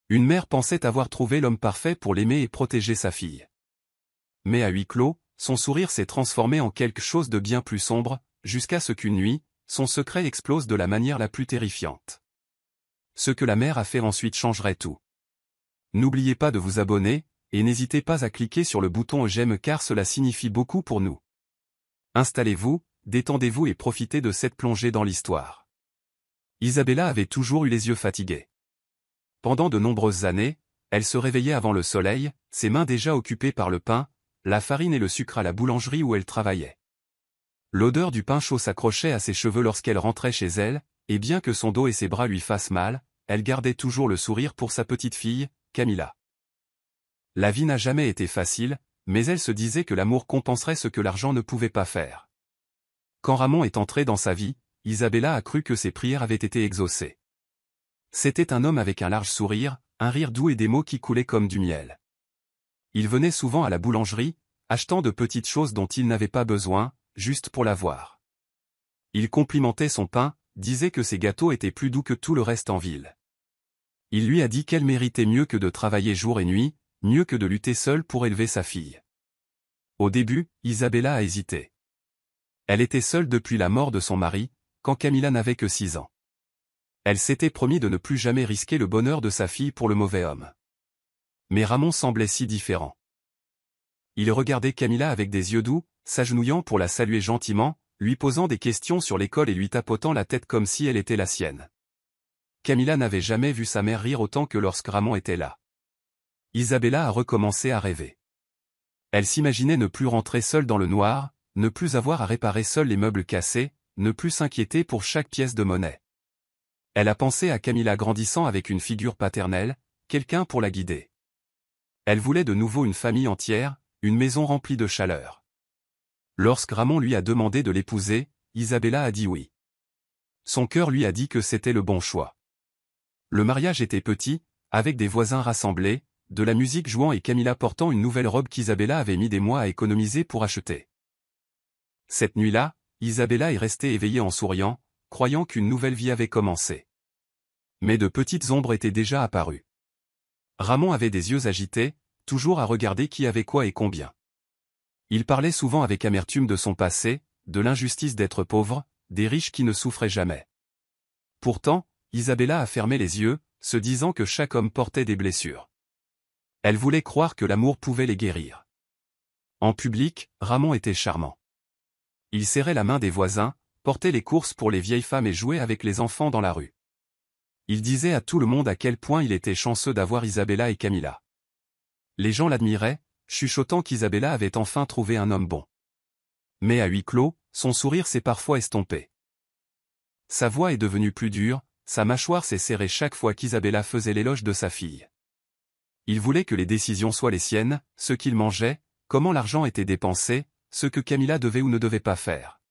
Une mère pensait avoir trouvé l'homme parfait pour l'aimer et protéger sa fille. Mais à huis clos, son sourire s'est transformé en quelque chose de bien plus sombre, jusqu'à ce qu'une nuit, son secret explose de la manière la plus terrifiante. Ce que la mère a fait ensuite changerait tout. N'oubliez pas de vous abonner, et n'hésitez pas à cliquer sur le bouton j'aime car cela signifie beaucoup pour nous. Installez-vous, détendez-vous et profitez de cette plongée dans l'histoire. Isabella avait toujours eu les yeux fatigués. Pendant de nombreuses années, elle se réveillait avant le soleil, ses mains déjà occupées par le pain, la farine et le sucre à la boulangerie où elle travaillait. L'odeur du pain chaud s'accrochait à ses cheveux lorsqu'elle rentrait chez elle, et bien que son dos et ses bras lui fassent mal, elle gardait toujours le sourire pour sa petite fille, Camilla. La vie n'a jamais été facile, mais elle se disait que l'amour compenserait ce que l'argent ne pouvait pas faire. Quand Ramon est entré dans sa vie, Isabella a cru que ses prières avaient été exaucées. C'était un homme avec un large sourire, un rire doux et des mots qui coulaient comme du miel. Il venait souvent à la boulangerie, achetant de petites choses dont il n'avait pas besoin, juste pour la voir. Il complimentait son pain, disait que ses gâteaux étaient plus doux que tout le reste en ville. Il lui a dit qu'elle méritait mieux que de travailler jour et nuit, mieux que de lutter seule pour élever sa fille. Au début, Isabella a hésité. Elle était seule depuis la mort de son mari, quand Camilla n'avait que 6 ans. Elle s'était promis de ne plus jamais risquer le bonheur de sa fille pour le mauvais homme. Mais Ramon semblait si différent. Il regardait Camilla avec des yeux doux, s'agenouillant pour la saluer gentiment, lui posant des questions sur l'école et lui tapotant la tête comme si elle était la sienne. Camilla n'avait jamais vu sa mère rire autant que lorsque Ramon était là. Isabella a recommencé à rêver. Elle s'imaginait ne plus rentrer seule dans le noir, ne plus avoir à réparer seule les meubles cassés, ne plus s'inquiéter pour chaque pièce de monnaie. Elle a pensé à Camilla grandissant avec une figure paternelle, quelqu'un pour la guider. Elle voulait de nouveau une famille entière, une maison remplie de chaleur. Lorsque Ramon lui a demandé de l'épouser, Isabella a dit oui. Son cœur lui a dit que c'était le bon choix. Le mariage était petit, avec des voisins rassemblés, de la musique jouant et Camilla portant une nouvelle robe qu'Isabella avait mis des mois à économiser pour acheter. Cette nuit-là, Isabella est restée éveillée en souriant, croyant qu'une nouvelle vie avait commencé. Mais de petites ombres étaient déjà apparues. Ramon avait des yeux agités, toujours à regarder qui avait quoi et combien. Il parlait souvent avec amertume de son passé, de l'injustice d'être pauvre, des riches qui ne souffraient jamais. Pourtant, Isabella a fermé les yeux, se disant que chaque homme portait des blessures. Elle voulait croire que l'amour pouvait les guérir. En public, Ramon était charmant. Il serrait la main des voisins, portait les courses pour les vieilles femmes et jouait avec les enfants dans la rue. Il disait à tout le monde à quel point il était chanceux d'avoir Isabella et Camilla. Les gens l'admiraient, chuchotant qu'Isabella avait enfin trouvé un homme bon. Mais à huis clos, son sourire s'est parfois estompé. Sa voix est devenue plus dure, sa mâchoire s'est serrée chaque fois qu'Isabella faisait l'éloge de sa fille. Il voulait que les décisions soient les siennes, ce qu'il mangeait, comment l'argent était dépensé, ce que Camilla devait ou ne devait pas faire.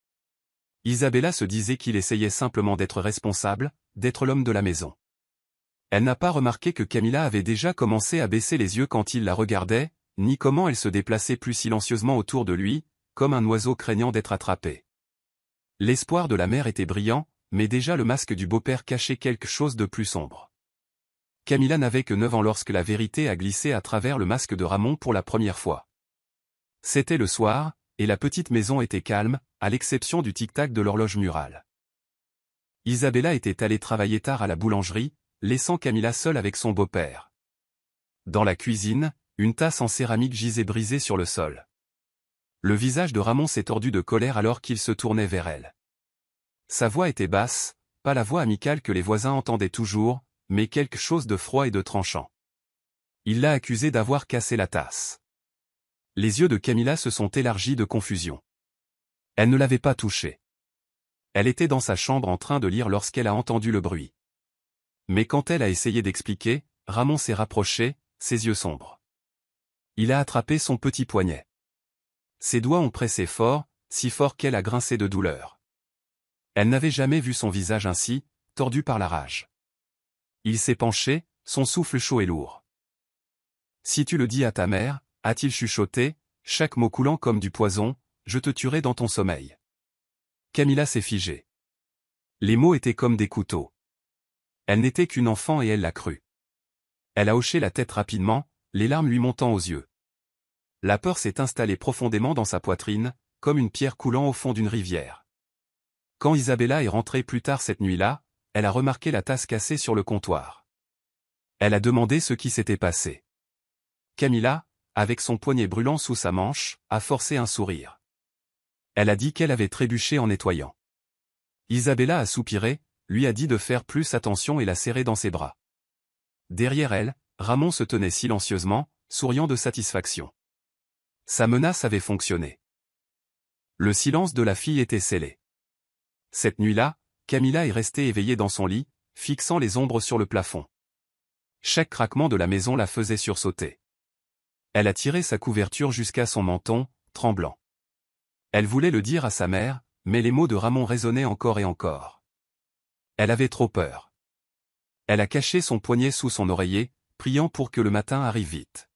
Isabella se disait qu'il essayait simplement d'être responsable, d'être l'homme de la maison. Elle n'a pas remarqué que Camilla avait déjà commencé à baisser les yeux quand il la regardait, ni comment elle se déplaçait plus silencieusement autour de lui, comme un oiseau craignant d'être attrapé. L'espoir de la mère était brillant, mais déjà le masque du beau-père cachait quelque chose de plus sombre. Camilla n'avait que 9 ans lorsque la vérité a glissé à travers le masque de Ramon pour la première fois. C'était le soir, et la petite maison était calme, à l'exception du tic-tac de l'horloge murale. Isabella était allée travailler tard à la boulangerie, laissant Camilla seule avec son beau-père. Dans la cuisine, une tasse en céramique gisait brisée sur le sol. Le visage de Ramon s'est tordu de colère alors qu'il se tournait vers elle. Sa voix était basse, pas la voix amicale que les voisins entendaient toujours, mais quelque chose de froid et de tranchant. Il l'a accusée d'avoir cassé la tasse. Les yeux de Camilla se sont élargis de confusion. Elle ne l'avait pas touché. Elle était dans sa chambre en train de lire lorsqu'elle a entendu le bruit. Mais quand elle a essayé d'expliquer, Ramon s'est rapproché, ses yeux sombres. Il a attrapé son petit poignet. Ses doigts ont pressé fort, si fort qu'elle a grincé de douleur. Elle n'avait jamais vu son visage ainsi, tordu par la rage. Il s'est penché, son souffle chaud et lourd. « Si tu le dis à ta mère, a-t-il chuchoté, chaque mot coulant comme du poison, je te tuerai dans ton sommeil. » Camilla s'est figée. Les mots étaient comme des couteaux. Elle n'était qu'une enfant et elle l'a cru. Elle a hoché la tête rapidement, les larmes lui montant aux yeux. La peur s'est installée profondément dans sa poitrine, comme une pierre coulant au fond d'une rivière. Quand Isabella est rentrée plus tard cette nuit-là, elle a remarqué la tasse cassée sur le comptoir. Elle a demandé ce qui s'était passé. Camilla, avec son poignet brûlant sous sa manche, a forcé un sourire. Elle a dit qu'elle avait trébuché en nettoyant. Isabella a soupiré, lui a dit de faire plus attention et l'a serré dans ses bras. Derrière elle, Ramon se tenait silencieusement, souriant de satisfaction. Sa menace avait fonctionné. Le silence de la fille était scellé. Cette nuit-là, Camilla est restée éveillée dans son lit, fixant les ombres sur le plafond. Chaque craquement de la maison la faisait sursauter. Elle a tiré sa couverture jusqu'à son menton, tremblant. Elle voulait le dire à sa mère, mais les mots de Ramon résonnaient encore et encore. Elle avait trop peur. Elle a caché son poignet sous son oreiller, priant pour que le matin arrive vite.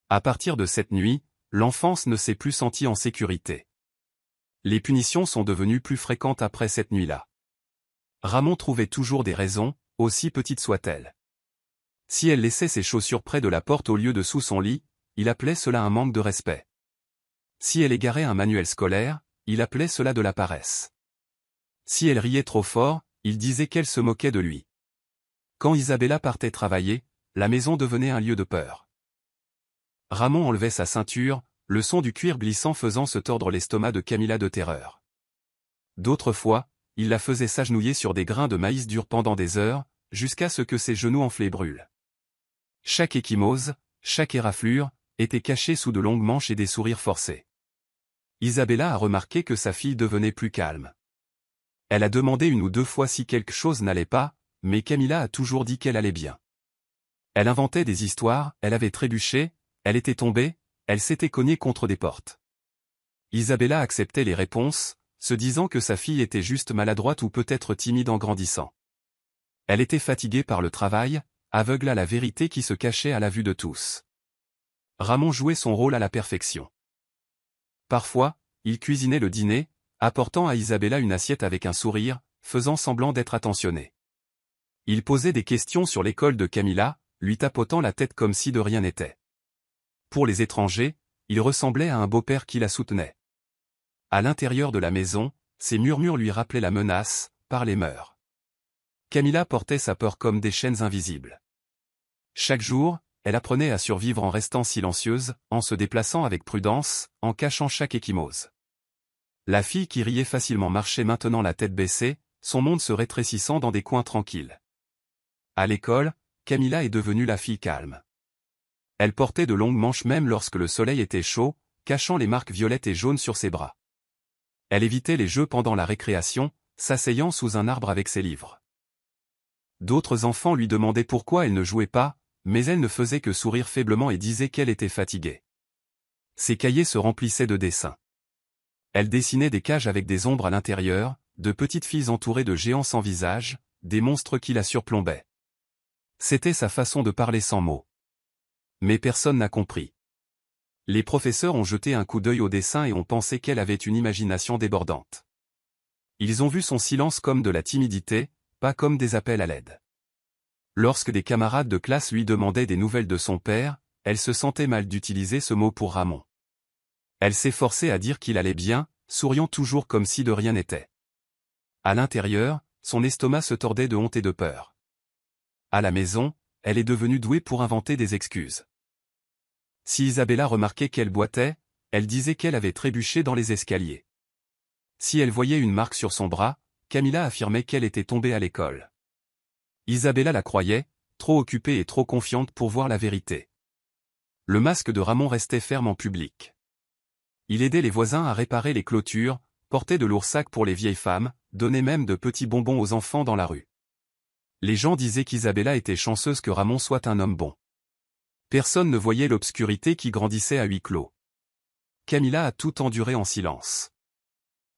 À partir de cette nuit, l'enfance ne s'est plus sentie en sécurité. Les punitions sont devenues plus fréquentes après cette nuit-là. Ramon trouvait toujours des raisons, aussi petites soient-elles. Si elle laissait ses chaussures près de la porte au lieu de sous son lit, il appelait cela un manque de respect. Si elle égarait un manuel scolaire, il appelait cela de la paresse. Si elle riait trop fort, il disait qu'elle se moquait de lui. Quand Isabella partait travailler, la maison devenait un lieu de peur. Ramon enlevait sa ceinture, le son du cuir glissant faisant se tordre l'estomac de Camilla de terreur. D'autres fois, il la faisait s'agenouiller sur des grains de maïs durs pendant des heures, jusqu'à ce que ses genoux enflés brûlent. Chaque échymose, chaque éraflure, était cachée sous de longues manches et des sourires forcés. Isabella a remarqué que sa fille devenait plus calme. Elle a demandé une ou deux fois si quelque chose n'allait pas, mais Camilla a toujours dit qu'elle allait bien. Elle inventait des histoires, elle avait trébuché, elle était tombée, elle s'était cognée contre des portes. Isabella acceptait les réponses, se disant que sa fille était juste maladroite ou peut-être timide en grandissant. Elle était fatiguée par le travail, aveugle à la vérité qui se cachait à la vue de tous. Ramon jouait son rôle à la perfection. Parfois, il cuisinait le dîner, apportant à Isabella une assiette avec un sourire, faisant semblant d'être attentionné. Il posait des questions sur l'école de Camilla, lui tapotant la tête comme si de rien n'était. Pour les étrangers, il ressemblait à un beau-père qui la soutenait. À l'intérieur de la maison, ses murmures lui rappelaient la menace, par les mœurs. Camilla portait sa peur comme des chaînes invisibles. Chaque jour, elle apprenait à survivre en restant silencieuse, en se déplaçant avec prudence, en cachant chaque échymose. La fille qui riait facilement marchait maintenant la tête baissée, son monde se rétrécissant dans des coins tranquilles. À l'école, Camilla est devenue la fille calme. Elle portait de longues manches même lorsque le soleil était chaud, cachant les marques violettes et jaunes sur ses bras. Elle évitait les jeux pendant la récréation, s'asseyant sous un arbre avec ses livres. D'autres enfants lui demandaient pourquoi elle ne jouait pas, mais elle ne faisait que sourire faiblement et disait qu'elle était fatiguée. Ses cahiers se remplissaient de dessins. Elle dessinait des cages avec des ombres à l'intérieur, de petites filles entourées de géants sans visage, des monstres qui la surplombaient. C'était sa façon de parler sans mots. Mais personne n'a compris. Les professeurs ont jeté un coup d'œil au dessin et ont pensé qu'elle avait une imagination débordante. Ils ont vu son silence comme de la timidité, pas comme des appels à l'aide. Lorsque des camarades de classe lui demandaient des nouvelles de son père, elle se sentait mal d'utiliser ce mot pour Ramon. Elle s'efforçait à dire qu'il allait bien, souriant toujours comme si de rien n'était. À l'intérieur, son estomac se tordait de honte et de peur. À la maison, elle est devenue douée pour inventer des excuses. Si Isabella remarquait qu'elle boitait, elle disait qu'elle avait trébuché dans les escaliers. Si elle voyait une marque sur son bras, Camilla affirmait qu'elle était tombée à l'école. Isabella la croyait, trop occupée et trop confiante pour voir la vérité. Le masque de Ramon restait ferme en public. Il aidait les voisins à réparer les clôtures, portait de lourds sacs pour les vieilles femmes, donnait même de petits bonbons aux enfants dans la rue. Les gens disaient qu'Isabella était chanceuse que Ramon soit un homme bon. Personne ne voyait l'obscurité qui grandissait à huis clos. Camilla a tout enduré en silence.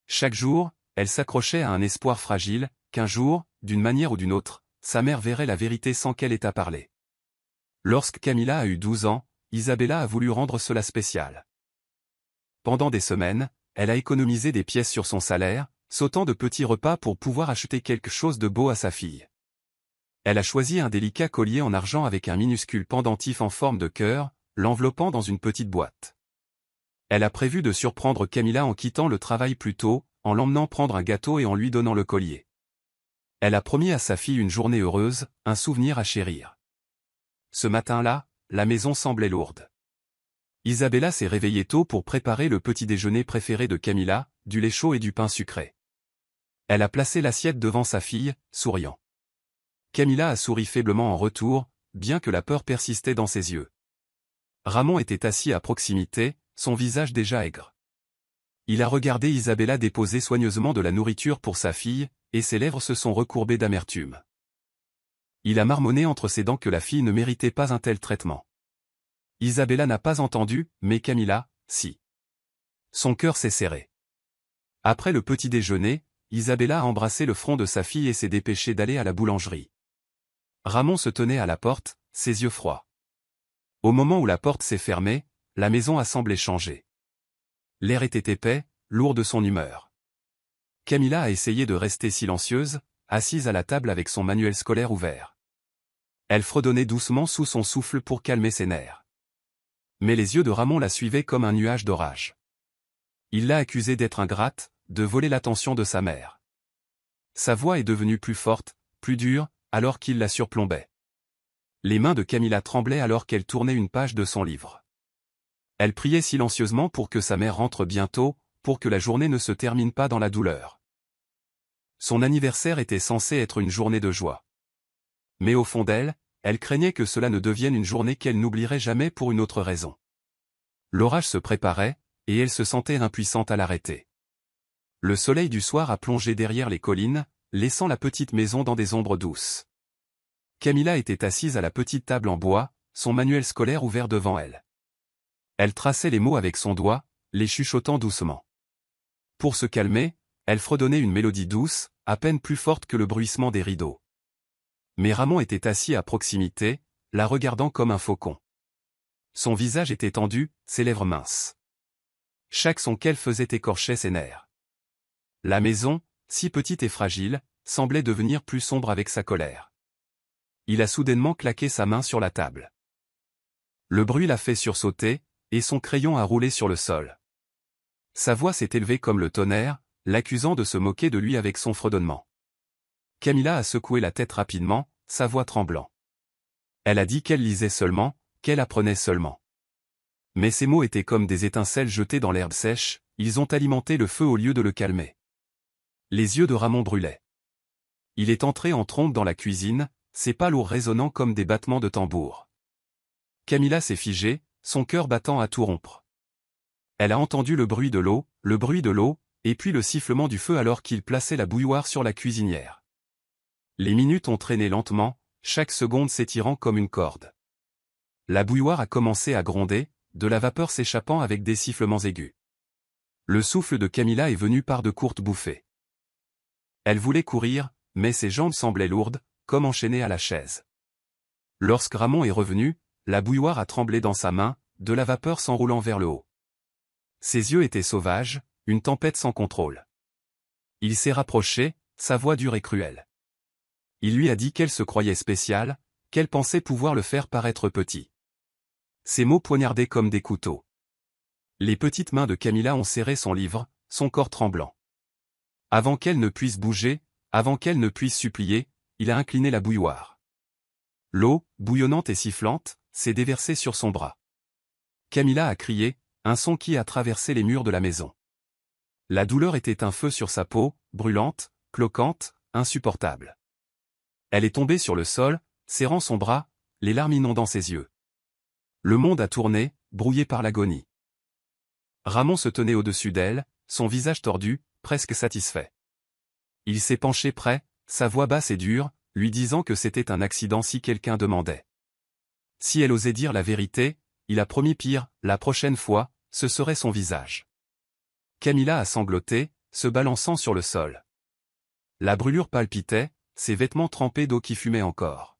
Chaque jour, elle s'accrochait à un espoir fragile, qu'un jour, d'une manière ou d'une autre, sa mère verrait la vérité sans qu'elle ait à parler. Lorsque Camilla a eu 12 ans, Isabella a voulu rendre cela spécial. Pendant des semaines, elle a économisé des pièces sur son salaire, sautant de petits repas pour pouvoir acheter quelque chose de beau à sa fille. Elle a choisi un délicat collier en argent avec un minuscule pendentif en forme de cœur, l'enveloppant dans une petite boîte. Elle a prévu de surprendre Camilla en quittant le travail plus tôt, en l'emmenant prendre un gâteau et en lui donnant le collier. Elle a promis à sa fille une journée heureuse, un souvenir à chérir. Ce matin-là, la maison semblait lourde. Isabella s'est réveillée tôt pour préparer le petit déjeuner préféré de Camilla, du lait chaud et du pain sucré. Elle a placé l'assiette devant sa fille, souriant. Camilla a souri faiblement en retour, bien que la peur persistait dans ses yeux. Ramon était assis à proximité, son visage déjà aigre. Il a regardé Isabella déposer soigneusement de la nourriture pour sa fille, et ses lèvres se sont recourbées d'amertume. Il a marmonné entre ses dents que la fille ne méritait pas un tel traitement. Isabella n'a pas entendu, mais Camilla, si. Son cœur s'est serré. Après le petit déjeuner, Isabella a embrassé le front de sa fille et s'est dépêchée d'aller à la boulangerie. Ramon se tenait à la porte, ses yeux froids. Au moment où la porte s'est fermée, la maison a semblé changer. L'air était épais, lourd de son humeur. Camilla a essayé de rester silencieuse, assise à la table avec son manuel scolaire ouvert. Elle fredonnait doucement sous son souffle pour calmer ses nerfs. Mais les yeux de Ramon la suivaient comme un nuage d'orage. Il l'a accusée d'être ingrate, de voler l'attention de sa mère. Sa voix est devenue plus forte, plus dure, alors qu'il la surplombait. Les mains de Camilla tremblaient alors qu'elle tournait une page de son livre. Elle priait silencieusement pour que sa mère rentre bientôt, pour que la journée ne se termine pas dans la douleur. Son anniversaire était censé être une journée de joie. Mais au fond d'elle, elle craignait que cela ne devienne une journée qu'elle n'oublierait jamais pour une autre raison. L'orage se préparait, et elle se sentait impuissante à l'arrêter. Le soleil du soir a plongé derrière les collines, laissant la petite maison dans des ombres douces. Camilla était assise à la petite table en bois, son manuel scolaire ouvert devant elle. Elle traçait les mots avec son doigt, les chuchotant doucement. Pour se calmer, elle fredonnait une mélodie douce, à peine plus forte que le bruissement des rideaux. Mais Ramon était assis à proximité, la regardant comme un faucon. Son visage était tendu, ses lèvres minces. Chaque son qu'elle faisait écorchait ses nerfs. La maison, si petite et fragile, semblait devenir plus sombre avec sa colère. Il a soudainement claqué sa main sur la table. Le bruit l'a fait sursauter, et son crayon a roulé sur le sol. Sa voix s'est élevée comme le tonnerre, l'accusant de se moquer de lui avec son fredonnement. Camilla a secoué la tête rapidement, sa voix tremblant. Elle a dit qu'elle lisait seulement, qu'elle apprenait seulement. Mais ces mots étaient comme des étincelles jetées dans l'herbe sèche, ils ont alimenté le feu au lieu de le calmer. Les yeux de Ramon brûlaient. Il est entré en trombe dans la cuisine, ses pas lourds résonnant comme des battements de tambour. Camilla s'est figée, son cœur battant à tout rompre. Elle a entendu le bruit de l'eau, et puis le sifflement du feu alors qu'il plaçait la bouilloire sur la cuisinière. Les minutes ont traîné lentement, chaque seconde s'étirant comme une corde. La bouilloire a commencé à gronder, de la vapeur s'échappant avec des sifflements aigus. Le souffle de Camilla est venu par de courtes bouffées. Elle voulait courir, mais ses jambes semblaient lourdes, comme enchaînées à la chaise. Lorsque Ramon est revenu, la bouilloire a tremblé dans sa main, de la vapeur s'enroulant vers le haut. Ses yeux étaient sauvages, une tempête sans contrôle. Il s'est rapproché, sa voix dure et cruelle. Il lui a dit qu'elle se croyait spéciale, qu'elle pensait pouvoir le faire paraître petit. Ses mots poignardaient comme des couteaux. Les petites mains de Camilla ont serré son livre, son corps tremblant. Avant qu'elle ne puisse bouger, avant qu'elle ne puisse supplier, il a incliné la bouilloire. L'eau, bouillonnante et sifflante, s'est déversée sur son bras. Camilla a crié, un son qui a traversé les murs de la maison. La douleur était un feu sur sa peau, brûlante, cloquante, insupportable. Elle est tombée sur le sol, serrant son bras, les larmes inondant ses yeux. Le monde a tourné, brouillé par l'agonie. Ramon se tenait au-dessus d'elle, son visage tordu, presque satisfait. Il s'est penché près, sa voix basse et dure, lui disant que c'était un accident si quelqu'un demandait. Si elle osait dire la vérité, il a promis pire, la prochaine fois, ce serait son visage. Camilla a sangloté, se balançant sur le sol. La brûlure palpitait, ses vêtements trempés d'eau qui fumait encore.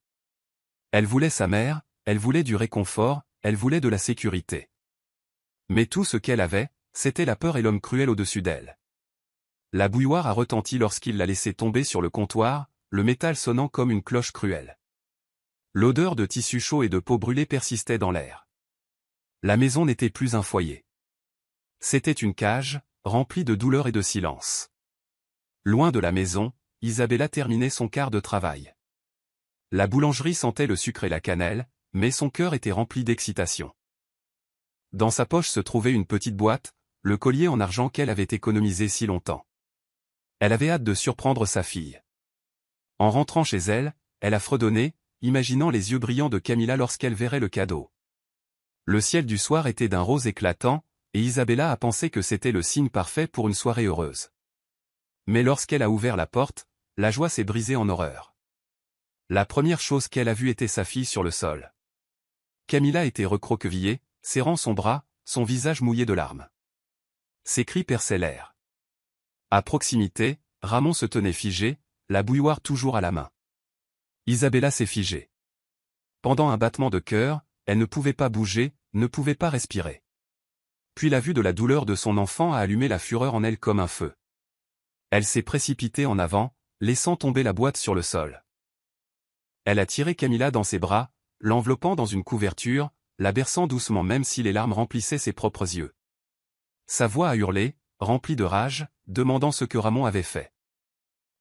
Elle voulait sa mère, elle voulait du réconfort, elle voulait de la sécurité. Mais tout ce qu'elle avait, c'était la peur et l'homme cruel au-dessus d'elle. La bouilloire a retenti lorsqu'il l'a laissée tomber sur le comptoir, le métal sonnant comme une cloche cruelle. L'odeur de tissu chaud et de peau brûlée persistait dans l'air. La maison n'était plus un foyer. C'était une cage, remplie de douleur et de silence. Loin de la maison, Isabella terminait son quart de travail. La boulangerie sentait le sucre et la cannelle, mais son cœur était rempli d'excitation. Dans sa poche se trouvait une petite boîte, le collier en argent qu'elle avait économisé si longtemps. Elle avait hâte de surprendre sa fille. En rentrant chez elle, elle a fredonné, imaginant les yeux brillants de Camilla lorsqu'elle verrait le cadeau. Le ciel du soir était d'un rose éclatant, et Isabella a pensé que c'était le signe parfait pour une soirée heureuse. Mais lorsqu'elle a ouvert la porte, la joie s'est brisée en horreur. La première chose qu'elle a vue était sa fille sur le sol. Camilla était recroquevillée, serrant son bras, son visage mouillé de larmes. Ses cris perçaient l'air. À proximité, Ramon se tenait figé, la bouilloire toujours à la main. Isabella s'est figée. Pendant un battement de cœur, elle ne pouvait pas bouger, ne pouvait pas respirer. Puis la vue de la douleur de son enfant a allumé la fureur en elle comme un feu. Elle s'est précipitée en avant, laissant tomber la boîte sur le sol. Elle a tiré Camilla dans ses bras, l'enveloppant dans une couverture, la berçant doucement même si les larmes remplissaient ses propres yeux. Sa voix a hurlé, remplie de rage, demandant ce que Ramon avait fait.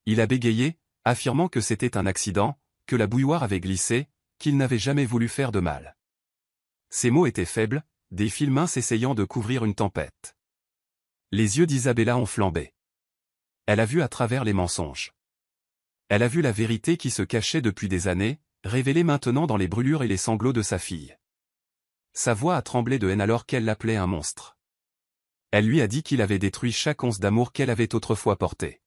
Il a bégayé, affirmant que c'était un accident, que la bouilloire avait glissé, qu'il n'avait jamais voulu faire de mal. Ses mots étaient faibles, des fils minces essayant de couvrir une tempête. Les yeux d'Isabella ont flambé. Elle a vu à travers les mensonges. Elle a vu la vérité qui se cachait depuis des années, révélée maintenant dans les brûlures et les sanglots de sa fille. Sa voix a tremblé de haine alors qu'elle l'appelait un monstre. Elle lui a dit qu'il avait détruit chaque once d'amour qu'elle avait autrefois porté.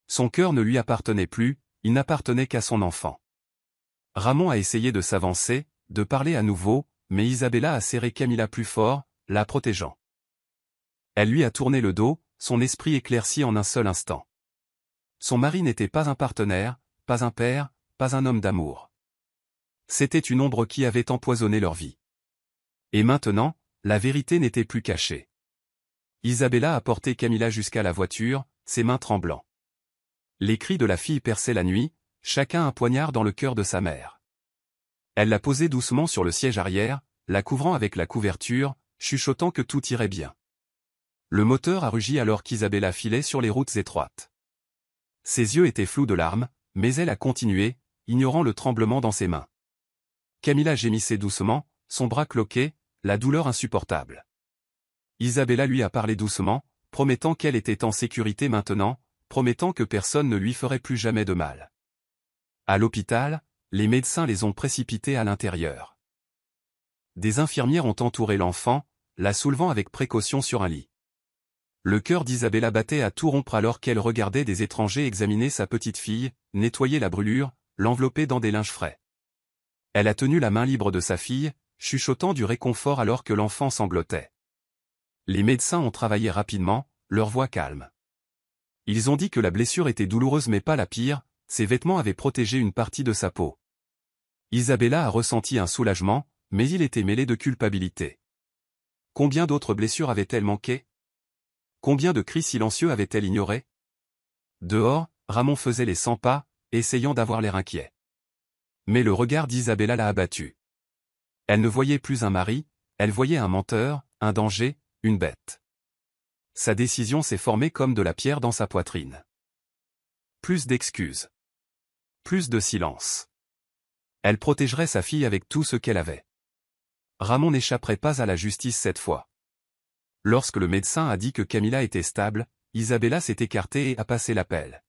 Son cœur ne lui appartenait plus, il n'appartenait qu'à son enfant. Ramon a essayé de s'avancer, de parler à nouveau, mais Isabella a serré Camilla plus fort, la protégeant. Elle lui a tourné le dos, son esprit éclairci en un seul instant. Son mari n'était pas un partenaire, pas un père, pas un homme d'amour. C'était une ombre qui avait empoisonné leur vie. Et maintenant, la vérité n'était plus cachée. Isabella a porté Camilla jusqu'à la voiture, ses mains tremblant. Les cris de la fille perçaient la nuit, chacun un poignard dans le cœur de sa mère. Elle l'a posée doucement sur le siège arrière, la couvrant avec la couverture, chuchotant que tout irait bien. Le moteur a rugi alors qu'Isabella filait sur les routes étroites. Ses yeux étaient flous de larmes, mais elle a continué, ignorant le tremblement dans ses mains. Camilla gémissait doucement, son bras cloqué, la douleur insupportable. Isabella lui a parlé doucement, promettant qu'elle était en sécurité maintenant, promettant que personne ne lui ferait plus jamais de mal. À l'hôpital, les médecins les ont précipités à l'intérieur. Des infirmières ont entouré l'enfant, la soulevant avec précaution sur un lit. Le cœur d'Isabella battait à tout rompre alors qu'elle regardait des étrangers examiner sa petite fille, nettoyer la brûlure, l'envelopper dans des linges frais. Elle a tenu la main libre de sa fille, chuchotant du réconfort alors que l'enfant sanglotait. Les médecins ont travaillé rapidement, leur voix calme. Ils ont dit que la blessure était douloureuse mais pas la pire, ses vêtements avaient protégé une partie de sa peau. Isabella a ressenti un soulagement, mais il était mêlé de culpabilité. Combien d'autres blessures avait-elle manqué? Combien de cris silencieux avait-elle ignorés? Dehors, Ramon faisait les 100 pas, essayant d'avoir l'air inquiet. Mais le regard d'Isabella l'a abattu. Elle ne voyait plus un mari, elle voyait un menteur, un danger, une bête. Sa décision s'est formée comme de la pierre dans sa poitrine. Plus d'excuses. Plus de silence. Elle protégerait sa fille avec tout ce qu'elle avait. Ramon n'échapperait pas à la justice cette fois. Lorsque le médecin a dit que Camilla était stable, Isabella s'est écartée et a passé l'appel.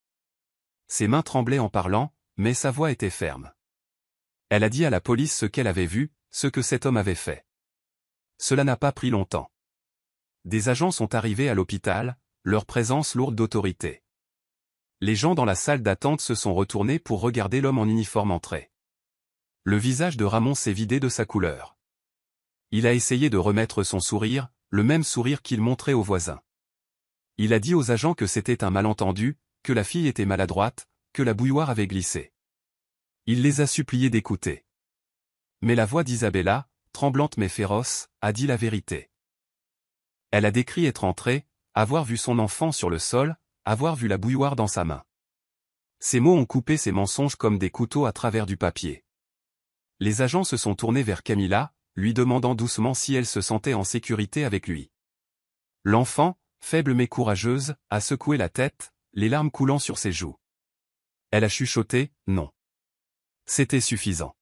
Ses mains tremblaient en parlant, mais sa voix était ferme. Elle a dit à la police ce qu'elle avait vu, ce que cet homme avait fait. Cela n'a pas pris longtemps. Des agents sont arrivés à l'hôpital, leur présence lourde d'autorité. Les gens dans la salle d'attente se sont retournés pour regarder l'homme en uniforme entrer. Le visage de Ramon s'est vidé de sa couleur. Il a essayé de remettre son sourire, le même sourire qu'il montrait aux voisins. Il a dit aux agents que c'était un malentendu, que la fille était maladroite, que la bouilloire avait glissé. Il les a suppliés d'écouter. Mais la voix d'Isabella, tremblante mais féroce, a dit la vérité. Elle a décrit être entrée, avoir vu son enfant sur le sol, avoir vu la bouilloire dans sa main. Ces mots ont coupé ses mensonges comme des couteaux à travers du papier. Les agents se sont tournés vers Camilla, lui demandant doucement si elle se sentait en sécurité avec lui. L'enfant, faible mais courageuse, a secoué la tête, les larmes coulant sur ses joues. Elle a chuchoté « non ». C'était suffisant.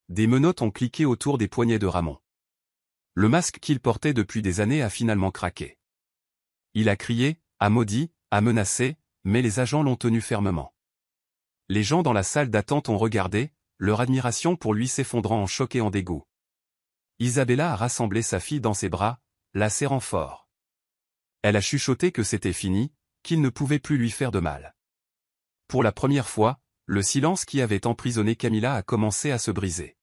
Des menottes ont cliqué autour des poignets de Ramon. Le masque qu'il portait depuis des années a finalement craqué. Il a crié, a maudit, a menacé, mais les agents l'ont tenu fermement. Les gens dans la salle d'attente ont regardé, leur admiration pour lui s'effondrant en choc et en dégoût. Isabella a rassemblé sa fille dans ses bras, la serrant fort. Elle a chuchoté que c'était fini, qu'il ne pouvait plus lui faire de mal. Pour la première fois, le silence qui avait emprisonné Camilla a commencé à se briser.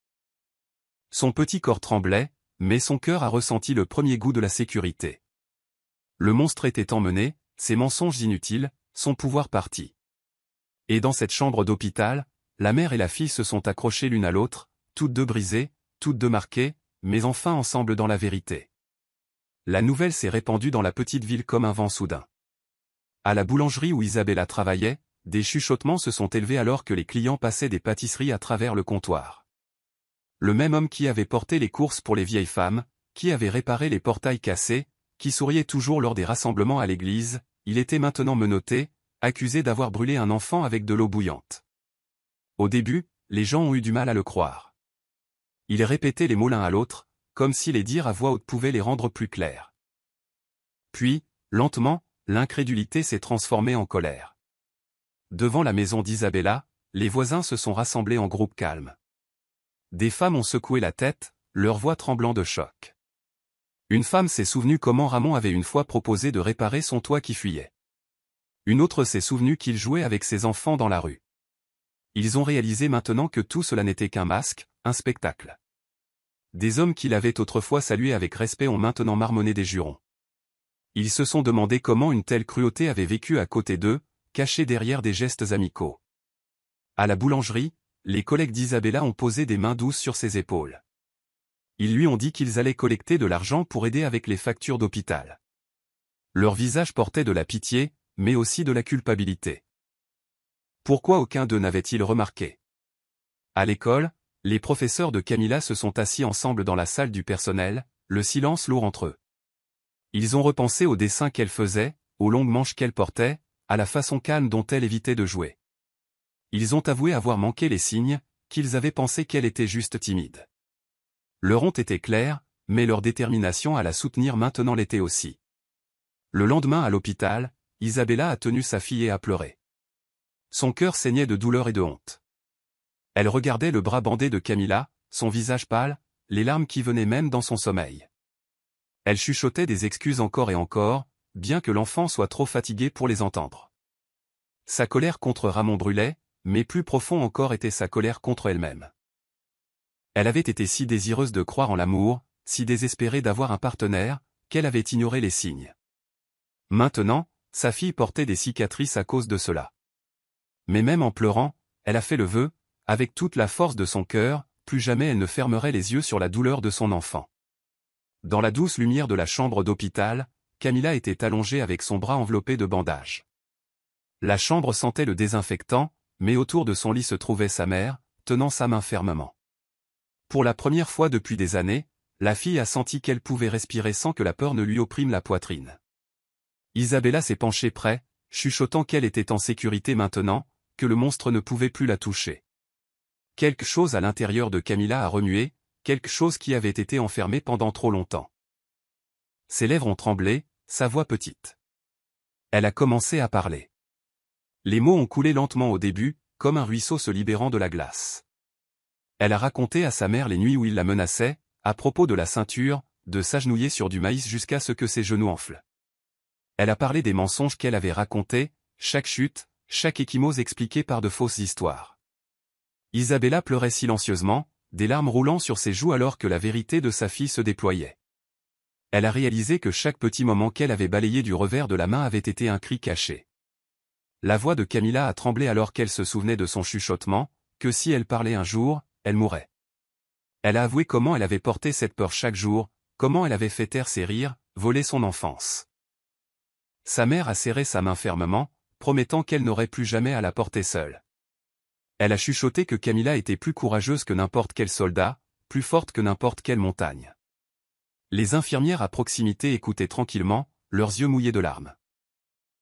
Son petit corps tremblait, mais son cœur a ressenti le premier goût de la sécurité. Le monstre était emmené, ses mensonges inutiles, son pouvoir parti. Et dans cette chambre d'hôpital, la mère et la fille se sont accrochées l'une à l'autre, toutes deux brisées, toutes deux marquées, mais enfin ensemble dans la vérité. La nouvelle s'est répandue dans la petite ville comme un vent soudain. À la boulangerie où Isabella travaillait, des chuchotements se sont élevés alors que les clients passaient des pâtisseries à travers le comptoir. Le même homme qui avait porté les courses pour les vieilles femmes, qui avait réparé les portails cassés, qui souriait toujours lors des rassemblements à l'église, il était maintenant menotté, accusé d'avoir brûlé un enfant avec de l'eau bouillante. Au début, les gens ont eu du mal à le croire. Il répétait les mots l'un à l'autre, comme si les dire à voix haute pouvait les rendre plus clairs. Puis, lentement, l'incrédulité s'est transformée en colère. Devant la maison d'Isabella, les voisins se sont rassemblés en groupe calme. Des femmes ont secoué la tête, leur voix tremblant de choc. Une femme s'est souvenue comment Ramon avait une fois proposé de réparer son toit qui fuyait. Une autre s'est souvenue qu'il jouait avec ses enfants dans la rue. Ils ont réalisé maintenant que tout cela n'était qu'un masque, un spectacle. Des hommes qui l'avaient autrefois salué avec respect ont maintenant marmonné des jurons. Ils se sont demandé comment une telle cruauté avait vécu à côté d'eux, cachés derrière des gestes amicaux. À la boulangerie, les collègues d'Isabella ont posé des mains douces sur ses épaules. Ils lui ont dit qu'ils allaient collecter de l'argent pour aider avec les factures d'hôpital. Leur visage portait de la pitié, mais aussi de la culpabilité. Pourquoi aucun d'eux n'avait-il remarqué? À l'école, les professeurs de Camilla se sont assis ensemble dans la salle du personnel, le silence lourd entre eux. Ils ont repensé aux dessins qu'elle faisait, aux longues manches qu'elle portait, à la façon calme dont elle évitait de jouer. Ils ont avoué avoir manqué les signes, qu'ils avaient pensé qu'elle était juste timide. Leur honte était claire, mais leur détermination à la soutenir maintenant l'était aussi. Le lendemain à l'hôpital, Isabella a tenu sa fille et a pleuré. Son cœur saignait de douleur et de honte. Elle regardait le bras bandé de Camilla, son visage pâle, les larmes qui venaient même dans son sommeil. Elle chuchotait des excuses encore et encore, bien que l'enfant soit trop fatigué pour les entendre. Sa colère contre Ramon brûlait, mais plus profond encore était sa colère contre elle-même. Elle avait été si désireuse de croire en l'amour, si désespérée d'avoir un partenaire, qu'elle avait ignoré les signes. Maintenant, sa fille portait des cicatrices à cause de cela. Mais même en pleurant, elle a fait le vœu, avec toute la force de son cœur, plus jamais elle ne fermerait les yeux sur la douleur de son enfant. Dans la douce lumière de la chambre d'hôpital, Camilla était allongée avec son bras enveloppé de bandages. La chambre sentait le désinfectant, mais autour de son lit se trouvait sa mère, tenant sa main fermement. Pour la première fois depuis des années, la fille a senti qu'elle pouvait respirer sans que la peur ne lui opprime la poitrine. Isabella s'est penchée près, chuchotant qu'elle était en sécurité maintenant, que le monstre ne pouvait plus la toucher. Quelque chose à l'intérieur de Camilla a remué, quelque chose qui avait été enfermé pendant trop longtemps. Ses lèvres ont tremblé, sa voix petite. Elle a commencé à parler. Les mots ont coulé lentement au début, comme un ruisseau se libérant de la glace. Elle a raconté à sa mère les nuits où il la menaçait, à propos de la ceinture, de s'agenouiller sur du maïs jusqu'à ce que ses genoux enflent. Elle a parlé des mensonges qu'elle avait racontés, chaque chute, chaque échymose expliquée par de fausses histoires. Isabella pleurait silencieusement, des larmes roulant sur ses joues alors que la vérité de sa fille se déployait. Elle a réalisé que chaque petit moment qu'elle avait balayé du revers de la main avait été un cri caché. La voix de Camilla a tremblé alors qu'elle se souvenait de son chuchotement, que si elle parlait un jour, elle mourrait. Elle a avoué comment elle avait porté cette peur chaque jour, comment elle avait fait taire ses rires, volé son enfance. Sa mère a serré sa main fermement, promettant qu'elle n'aurait plus jamais à la porter seule. Elle a chuchoté que Camilla était plus courageuse que n'importe quel soldat, plus forte que n'importe quelle montagne. Les infirmières à proximité écoutaient tranquillement, leurs yeux mouillés de larmes.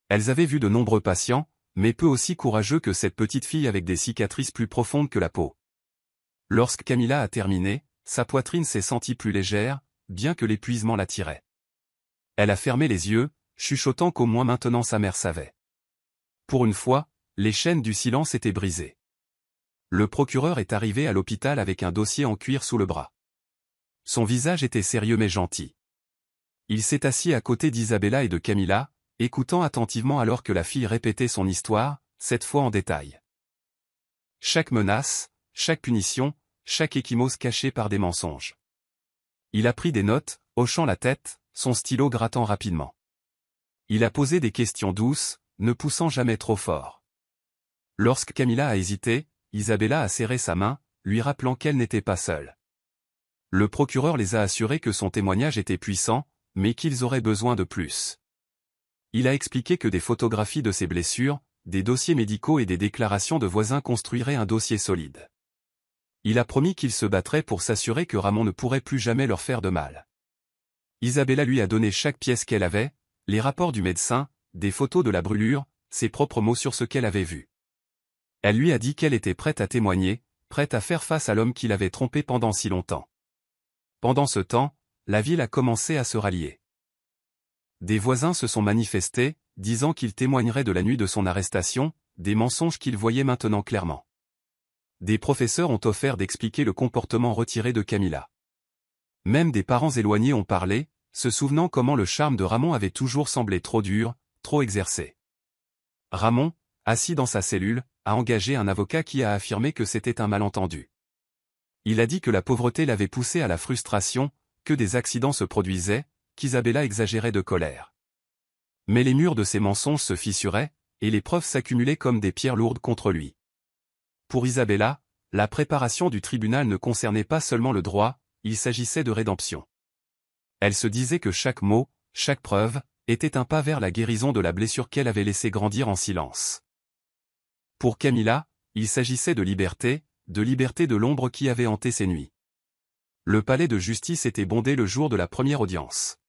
Elles avaient vu de nombreux patients, mais peu aussi courageux que cette petite fille avec des cicatrices plus profondes que la peau. Lorsque Camilla a terminé, sa poitrine s'est sentie plus légère, bien que l'épuisement la tirait. Elle a fermé les yeux, chuchotant qu'au moins maintenant sa mère savait. Pour une fois, les chaînes du silence étaient brisées. Le procureur est arrivé à l'hôpital avec un dossier en cuir sous le bras. Son visage était sérieux mais gentil. Il s'est assis à côté d'Isabella et de Camilla, écoutant attentivement alors que la fille répétait son histoire, cette fois en détail. Chaque menace, chaque punition, chaque échymose cachée par des mensonges. Il a pris des notes, hochant la tête, son stylo grattant rapidement. Il a posé des questions douces, ne poussant jamais trop fort. Lorsque Camilla a hésité, Isabella a serré sa main, lui rappelant qu'elle n'était pas seule. Le procureur les a assurés que son témoignage était puissant, mais qu'ils auraient besoin de plus. Il a expliqué que des photographies de ses blessures, des dossiers médicaux et des déclarations de voisins construiraient un dossier solide. Il a promis qu'il se battrait pour s'assurer que Ramon ne pourrait plus jamais leur faire de mal. Isabella lui a donné chaque pièce qu'elle avait, les rapports du médecin, des photos de la brûlure, ses propres mots sur ce qu'elle avait vu. Elle lui a dit qu'elle était prête à témoigner, prête à faire face à l'homme qui l'avait trompée pendant si longtemps. Pendant ce temps, la ville a commencé à se rallier. Des voisins se sont manifestés, disant qu'ils témoigneraient de la nuit de son arrestation, des mensonges qu'ils voyaient maintenant clairement. Des professeurs ont offert d'expliquer le comportement retiré de Camilla. Même des parents éloignés ont parlé, se souvenant comment le charme de Ramon avait toujours semblé trop dur, trop exercé. Ramon, assis dans sa cellule, a engagé un avocat qui a affirmé que c'était un malentendu. Il a dit que la pauvreté l'avait poussé à la frustration, que des accidents se produisaient, qu'Isabella exagérait de colère. Mais les murs de ses mensonges se fissuraient, et les preuves s'accumulaient comme des pierres lourdes contre lui. Pour Isabella, la préparation du tribunal ne concernait pas seulement le droit, il s'agissait de rédemption. Elle se disait que chaque mot, chaque preuve, était un pas vers la guérison de la blessure qu'elle avait laissée grandir en silence. Pour Camilla, il s'agissait de liberté de l'ombre qui avait hanté ses nuits. Le palais de justice était bondé le jour de la première audience.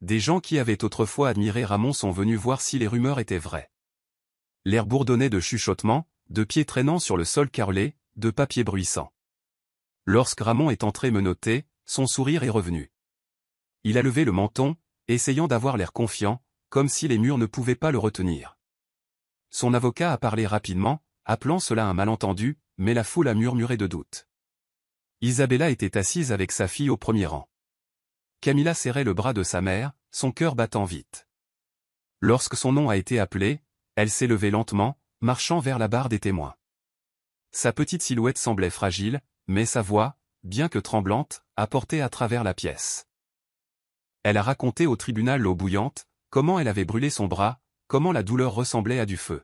Des gens qui avaient autrefois admiré Ramon sont venus voir si les rumeurs étaient vraies. L'air bourdonnait de chuchotements, de pieds traînant sur le sol carrelé, de papiers bruissants. Lorsque Ramon est entré menotté, son sourire est revenu. Il a levé le menton, essayant d'avoir l'air confiant, comme si les murs ne pouvaient pas le retenir. Son avocat a parlé rapidement, appelant cela un malentendu, mais la foule a murmuré de doute. Isabella était assise avec sa fille au premier rang. Camilla serrait le bras de sa mère, son cœur battant vite. Lorsque son nom a été appelé, elle s'est levée lentement, marchant vers la barre des témoins. Sa petite silhouette semblait fragile, mais sa voix, bien que tremblante, a porté à travers la pièce. Elle a raconté au tribunal l'eau bouillante, comment elle avait brûlé son bras, comment la douleur ressemblait à du feu.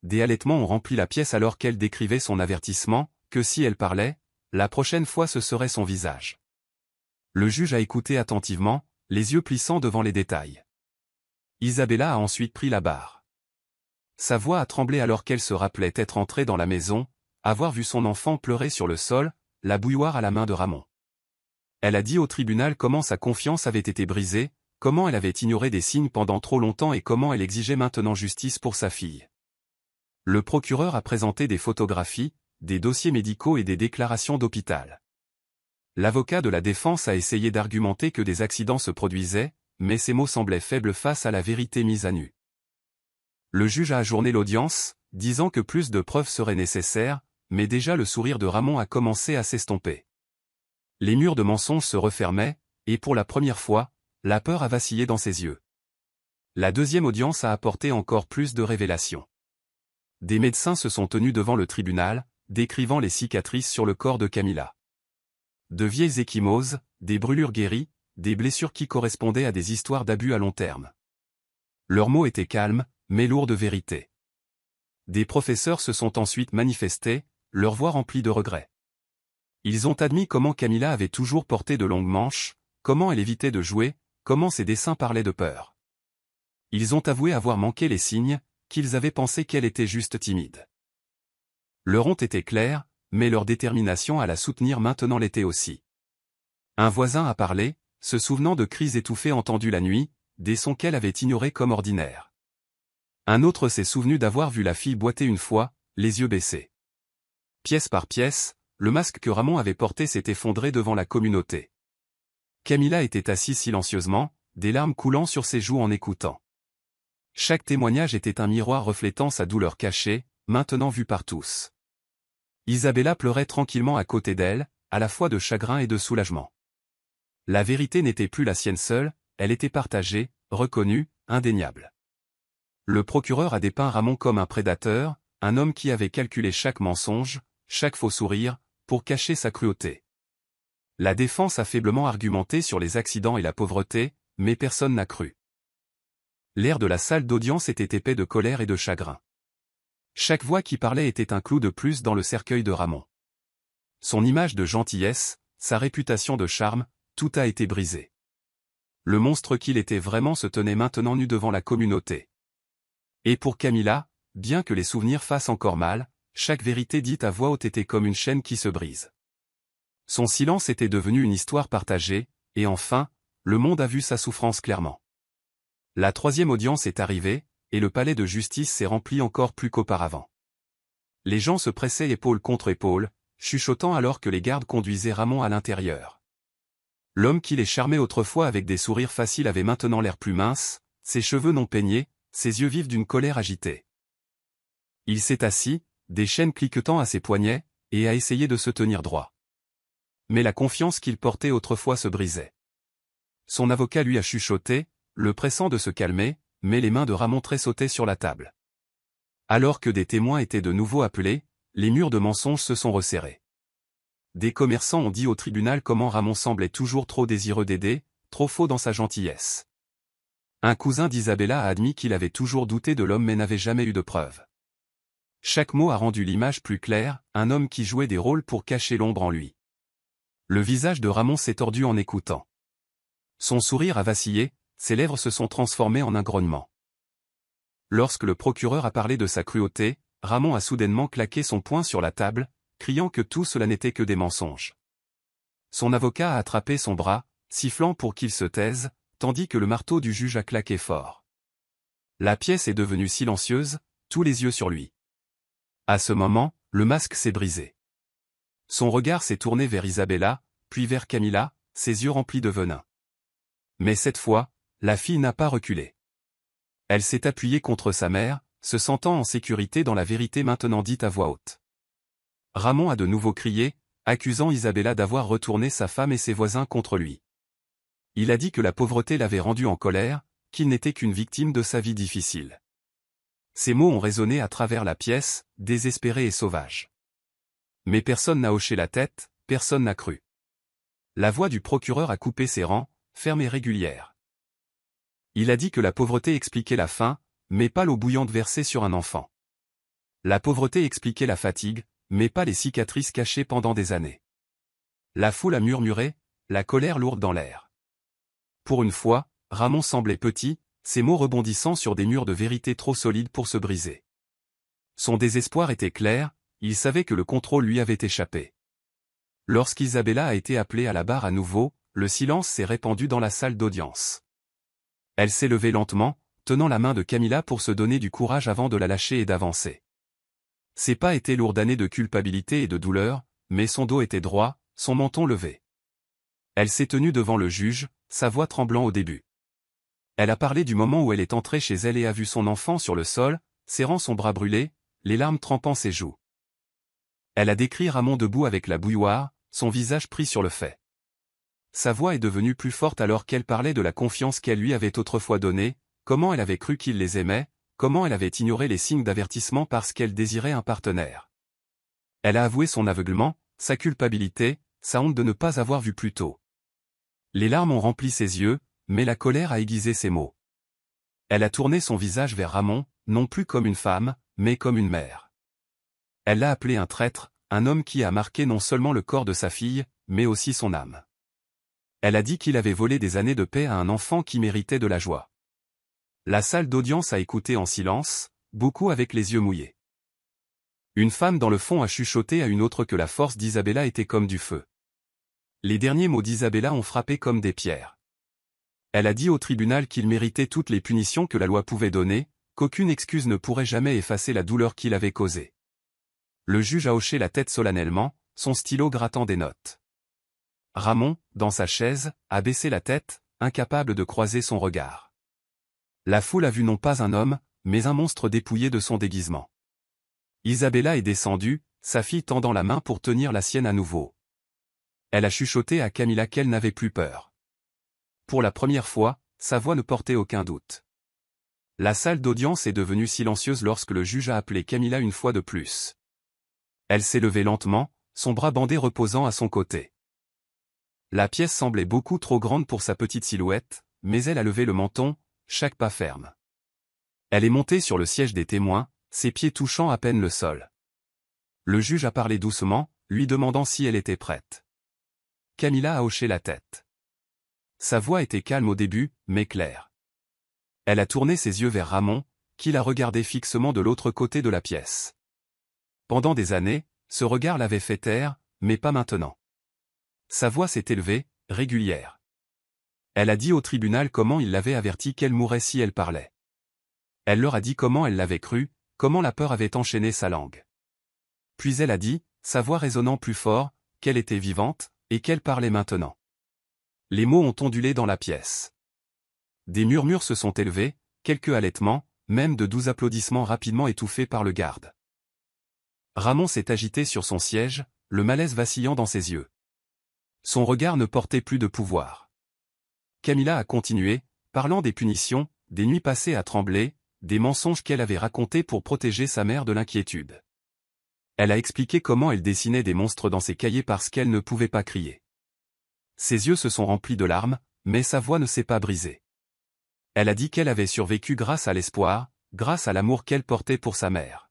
Des halètements ont rempli la pièce alors qu'elle décrivait son avertissement, que si elle parlait, la prochaine fois ce serait son visage. Le juge a écouté attentivement, les yeux plissants devant les détails. Isabella a ensuite pris la barre. Sa voix a tremblé alors qu'elle se rappelait être entrée dans la maison, avoir vu son enfant pleurer sur le sol, la bouilloire à la main de Ramon. Elle a dit au tribunal comment sa confiance avait été brisée, comment elle avait ignoré des signes pendant trop longtemps et comment elle exigeait maintenant justice pour sa fille. Le procureur a présenté des photographies, des dossiers médicaux et des déclarations d'hôpital. L'avocat de la défense a essayé d'argumenter que des accidents se produisaient, mais ses mots semblaient faibles face à la vérité mise à nu. Le juge a ajourné l'audience, disant que plus de preuves seraient nécessaires, mais déjà le sourire de Ramon a commencé à s'estomper. Les murs de mensonges se refermaient, et pour la première fois, la peur a vacillé dans ses yeux. La deuxième audience a apporté encore plus de révélations. Des médecins se sont tenus devant le tribunal, décrivant les cicatrices sur le corps de Camilla. De vieilles ecchymoses, des brûlures guéries, des blessures qui correspondaient à des histoires d'abus à long terme. Leurs mots étaient calmes, mais lourds de vérité. Des professeurs se sont ensuite manifestés, leur voix remplie de regrets. Ils ont admis comment Camilla avait toujours porté de longues manches, comment elle évitait de jouer, comment ses dessins parlaient de peur. Ils ont avoué avoir manqué les signes, qu'ils avaient pensé qu'elle était juste timide. Leur honte était claire, mais leur détermination à la soutenir maintenant l'était aussi. Un voisin a parlé, se souvenant de cris étouffés entendus la nuit, des sons qu'elle avait ignorés comme ordinaires. Un autre s'est souvenu d'avoir vu la fille boiter une fois, les yeux baissés. Pièce par pièce, le masque que Ramon avait porté s'est effondré devant la communauté. Camilla était assise silencieusement, des larmes coulant sur ses joues en écoutant. Chaque témoignage était un miroir reflétant sa douleur cachée, maintenant vue par tous. Isabella pleurait tranquillement à côté d'elle, à la fois de chagrin et de soulagement. La vérité n'était plus la sienne seule, elle était partagée, reconnue, indéniable. Le procureur a dépeint Ramon comme un prédateur, un homme qui avait calculé chaque mensonge, chaque faux sourire, pour cacher sa cruauté. La défense a faiblement argumenté sur les accidents et la pauvreté, mais personne n'a cru. L'air de la salle d'audience était épais de colère et de chagrin. Chaque voix qui parlait était un clou de plus dans le cercueil de Ramon. Son image de gentillesse, sa réputation de charme, tout a été brisé. Le monstre qu'il était vraiment se tenait maintenant nu devant la communauté. Et pour Camilla, bien que les souvenirs fassent encore mal, chaque vérité dite à voix haute était comme une chaîne qui se brise. Son silence était devenu une histoire partagée, et enfin, le monde a vu sa souffrance clairement. La troisième audience est arrivée, et le palais de justice s'est rempli encore plus qu'auparavant. Les gens se pressaient épaule contre épaule, chuchotant alors que les gardes conduisaient Ramon à l'intérieur. L'homme qui les charmait autrefois avec des sourires faciles avait maintenant l'air plus mince, ses cheveux non peignés, ses yeux vifs d'une colère agitée. Il s'est assis, des chaînes cliquetant à ses poignets, et a essayé de se tenir droit. Mais la confiance qu'il portait autrefois se brisait. Son avocat lui a chuchoté, le pressant de se calmer, mais les mains de Ramon tressautaient sur la table. Alors que des témoins étaient de nouveau appelés, les murs de mensonges se sont resserrés. Des commerçants ont dit au tribunal comment Ramon semblait toujours trop désireux d'aider, trop faux dans sa gentillesse. Un cousin d'Isabella a admis qu'il avait toujours douté de l'homme mais n'avait jamais eu de preuves. Chaque mot a rendu l'image plus claire, un homme qui jouait des rôles pour cacher l'ombre en lui. Le visage de Ramon s'est tordu en écoutant. Son sourire a vacillé, ses lèvres se sont transformées en un grognement. Lorsque le procureur a parlé de sa cruauté, Ramon a soudainement claqué son poing sur la table, criant que tout cela n'était que des mensonges. Son avocat a attrapé son bras, sifflant pour qu'il se taise, tandis que le marteau du juge a claqué fort. La pièce est devenue silencieuse, tous les yeux sur lui. À ce moment, le masque s'est brisé. Son regard s'est tourné vers Isabella, puis vers Camilla, ses yeux remplis de venin. Mais cette fois, la fille n'a pas reculé. Elle s'est appuyée contre sa mère, se sentant en sécurité dans la vérité maintenant dite à voix haute. Ramon a de nouveau crié, accusant Isabella d'avoir retourné sa femme et ses voisins contre lui. Il a dit que la pauvreté l'avait rendu en colère, qu'il n'était qu'une victime de sa vie difficile. Ces mots ont résonné à travers la pièce, désespérés et sauvages. Mais personne n'a hoché la tête, personne n'a cru. La voix du procureur a coupé ses rangs, ferme et régulière. Il a dit que la pauvreté expliquait la faim, mais pas l'eau bouillante versée sur un enfant. La pauvreté expliquait la fatigue, mais pas les cicatrices cachées pendant des années. La foule a murmuré, la colère lourde dans l'air. Pour une fois, Ramon semblait petit, ses mots rebondissant sur des murs de vérité trop solides pour se briser. Son désespoir était clair, il savait que le contrôle lui avait échappé. Lorsqu'Isabella a été appelée à la barre à nouveau, le silence s'est répandu dans la salle d'audience. Elle s'est levée lentement, tenant la main de Camilla pour se donner du courage avant de la lâcher et d'avancer. Ses pas étaient lourds d'années de culpabilité et de douleur, mais son dos était droit, son menton levé. Elle s'est tenue devant le juge, sa voix tremblant au début. Elle a parlé du moment où elle est entrée chez elle et a vu son enfant sur le sol, serrant son bras brûlé, les larmes trempant ses joues. Elle a décrit Ramon debout avec la bouilloire, son visage pris sur le fait. Sa voix est devenue plus forte alors qu'elle parlait de la confiance qu'elle lui avait autrefois donnée, comment elle avait cru qu'il les aimait, comment elle avait ignoré les signes d'avertissement parce qu'elle désirait un partenaire. Elle a avoué son aveuglement, sa culpabilité, sa honte de ne pas avoir vu plus tôt. Les larmes ont rempli ses yeux, mais la colère a aiguisé ses mots. Elle a tourné son visage vers Ramon, non plus comme une femme, mais comme une mère. Elle l'a appelé un traître, un homme qui a marqué non seulement le corps de sa fille, mais aussi son âme. Elle a dit qu'il avait volé des années de paix à un enfant qui méritait de la joie. La salle d'audience a écouté en silence, beaucoup avec les yeux mouillés. Une femme dans le fond a chuchoté à une autre que la force d'Isabella était comme du feu. Les derniers mots d'Isabella ont frappé comme des pierres. Elle a dit au tribunal qu'il méritait toutes les punitions que la loi pouvait donner, qu'aucune excuse ne pourrait jamais effacer la douleur qu'il avait causée. Le juge a hoché la tête solennellement, son stylo grattant des notes. Ramon, dans sa chaise, a baissé la tête, incapable de croiser son regard. La foule a vu non pas un homme, mais un monstre dépouillé de son déguisement. Isabella est descendue, sa fille tendant la main pour tenir la sienne à nouveau. Elle a chuchoté à Camilla qu'elle n'avait plus peur. Pour la première fois, sa voix ne portait aucun doute. La salle d'audience est devenue silencieuse lorsque le juge a appelé Camilla une fois de plus. Elle s'est levée lentement, son bras bandé reposant à son côté. La pièce semblait beaucoup trop grande pour sa petite silhouette, mais elle a levé le menton, chaque pas ferme. Elle est montée sur le siège des témoins, ses pieds touchant à peine le sol. Le juge a parlé doucement, lui demandant si elle était prête. Camilla a hoché la tête. Sa voix était calme au début, mais claire. Elle a tourné ses yeux vers Ramon, qui la regardait fixement de l'autre côté de la pièce. Pendant des années, ce regard l'avait fait taire, mais pas maintenant. Sa voix s'est élevée, régulière. Elle a dit au tribunal comment il l'avait averti qu'elle mourrait si elle parlait. Elle leur a dit comment elle l'avait cru, comment la peur avait enchaîné sa langue. Puis elle a dit, sa voix résonnant plus fort, qu'elle était vivante, et qu'elle parlait maintenant. Les mots ont ondulé dans la pièce. Des murmures se sont élevés, quelques halètements, même de doux applaudissements rapidement étouffés par le garde. Ramon s'est agité sur son siège, le malaise vacillant dans ses yeux. Son regard ne portait plus de pouvoir. Camilla a continué, parlant des punitions, des nuits passées à trembler, des mensonges qu'elle avait racontés pour protéger sa mère de l'inquiétude. Elle a expliqué comment elle dessinait des monstres dans ses cahiers parce qu'elle ne pouvait pas crier. Ses yeux se sont remplis de larmes, mais sa voix ne s'est pas brisée. Elle a dit qu'elle avait survécu grâce à l'espoir, grâce à l'amour qu'elle portait pour sa mère.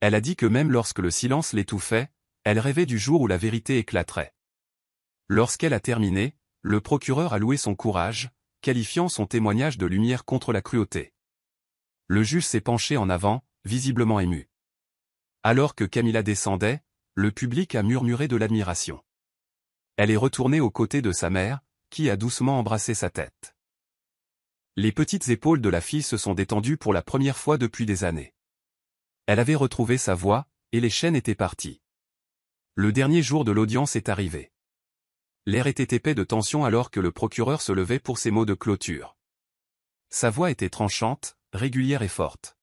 Elle a dit que même lorsque le silence l'étouffait, elle rêvait du jour où la vérité éclaterait. Lorsqu'elle a terminé, le procureur a loué son courage, qualifiant son témoignage de lumière contre la cruauté. Le juge s'est penché en avant, visiblement ému. Alors que Camilla descendait, le public a murmuré de l'admiration. Elle est retournée aux côtés de sa mère, qui a doucement embrassé sa tête. Les petites épaules de la fille se sont détendues pour la première fois depuis des années. Elle avait retrouvé sa voix, et les chaînes étaient parties. Le dernier jour de l'audience est arrivé. L'air était épais de tension alors que le procureur se levait pour ses mots de clôture. Sa voix était tranchante, régulière et forte.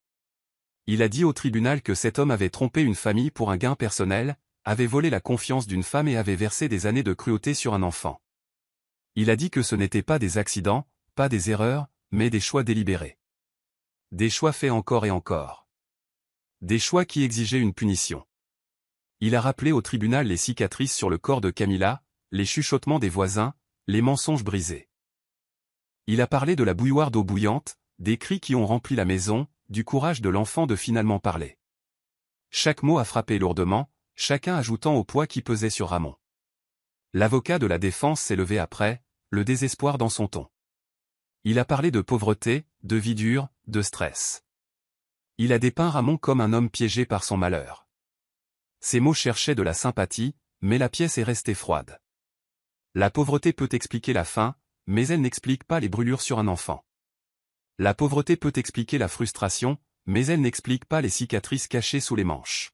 Il a dit au tribunal que cet homme avait trompé une famille pour un gain personnel, avait volé la confiance d'une femme et avait versé des années de cruauté sur un enfant. Il a dit que ce n'étaient pas des accidents, pas des erreurs, mais des choix délibérés. Des choix faits encore et encore. Des choix qui exigeaient une punition. Il a rappelé au tribunal les cicatrices sur le corps de Camilla, les chuchotements des voisins, les mensonges brisés. Il a parlé de la bouilloire d'eau bouillante, des cris qui ont rempli la maison, du courage de l'enfant de finalement parler. Chaque mot a frappé lourdement, chacun ajoutant au poids qui pesait sur Ramon. L'avocat de la défense s'est levé après, le désespoir dans son ton. Il a parlé de pauvreté, de vie dure, de stress. Il a dépeint Ramon comme un homme piégé par son malheur. Ses mots cherchaient de la sympathie, mais la pièce est restée froide. La pauvreté peut expliquer la faim, mais elle n'explique pas les brûlures sur un enfant. La pauvreté peut expliquer la frustration, mais elle n'explique pas les cicatrices cachées sous les manches.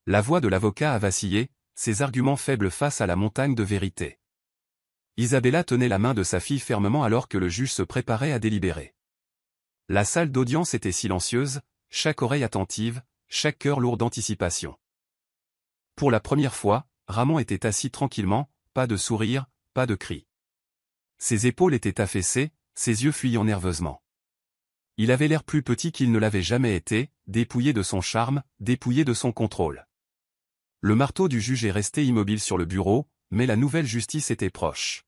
La voix de l'avocat a vacillé, ses arguments faibles face à la montagne de vérité. Isabella tenait la main de sa fille fermement alors que le juge se préparait à délibérer. La salle d'audience était silencieuse, chaque oreille attentive, chaque cœur lourd d'anticipation. Pour la première fois, Ramon était assis tranquillement, pas de sourire, pas de cri. Ses épaules étaient affaissées, ses yeux fuyant nerveusement. Il avait l'air plus petit qu'il ne l'avait jamais été, dépouillé de son charme, dépouillé de son contrôle. Le marteau du juge est resté immobile sur le bureau, mais la nouvelle justice était proche.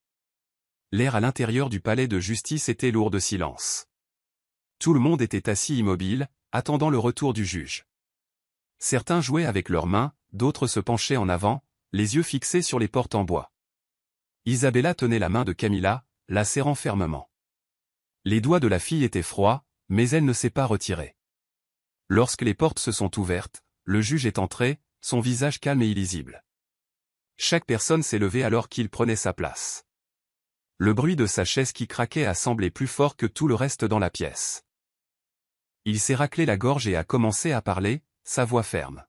L'air à l'intérieur du palais de justice était lourd de silence. Tout le monde était assis immobile, attendant le retour du juge. Certains jouaient avec leurs mains, d'autres se penchaient en avant, les yeux fixés sur les portes en bois. Isabella tenait la main de Camilla, la serrant fermement. Les doigts de la fille étaient froids, mais elle ne s'est pas retirée. Lorsque les portes se sont ouvertes, le juge est entré, son visage calme et illisible. Chaque personne s'est levée alors qu'il prenait sa place. Le bruit de sa chaise qui craquait a semblé plus fort que tout le reste dans la pièce. Il s'est raclé la gorge et a commencé à parler, sa voix ferme.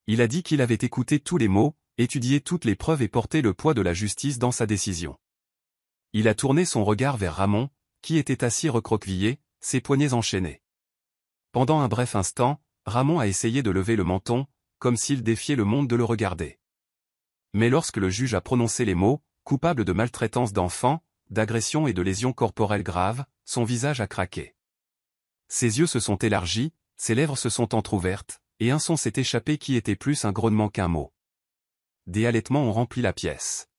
Il a dit qu'il avait écouté tous les mots, étudié toutes les preuves et porté le poids de la justice dans sa décision. Il a tourné son regard vers Ramon, qui était assis recroquevillé, ses poignets enchaînés. Pendant un bref instant, Ramon a essayé de lever le menton, comme s'il défiait le monde de le regarder. Mais lorsque le juge a prononcé les mots, coupable de maltraitance d'enfant, d'agression et de lésions corporelles graves, son visage a craqué. Ses yeux se sont élargis, ses lèvres se sont entr'ouvertes, et un son s'est échappé qui était plus un grognement qu'un mot. Des halètements ont rempli la pièce.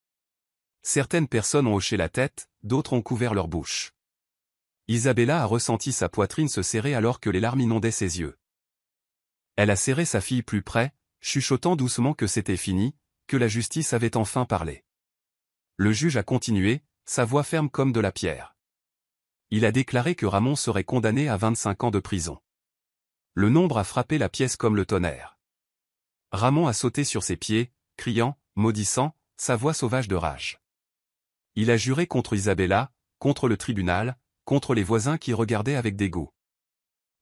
Certaines personnes ont hoché la tête, d'autres ont couvert leur bouche. Isabella a ressenti sa poitrine se serrer alors que les larmes inondaient ses yeux. Elle a serré sa fille plus près, chuchotant doucement que c'était fini, que la justice avait enfin parlé. Le juge a continué, sa voix ferme comme de la pierre. Il a déclaré que Ramon serait condamné à 25 ans de prison. Le nombre a frappé la pièce comme le tonnerre. Ramon a sauté sur ses pieds, criant, maudissant, sa voix sauvage de rage. Il a juré contre Isabella, contre le tribunal, contre les voisins qui regardaient avec dégoût.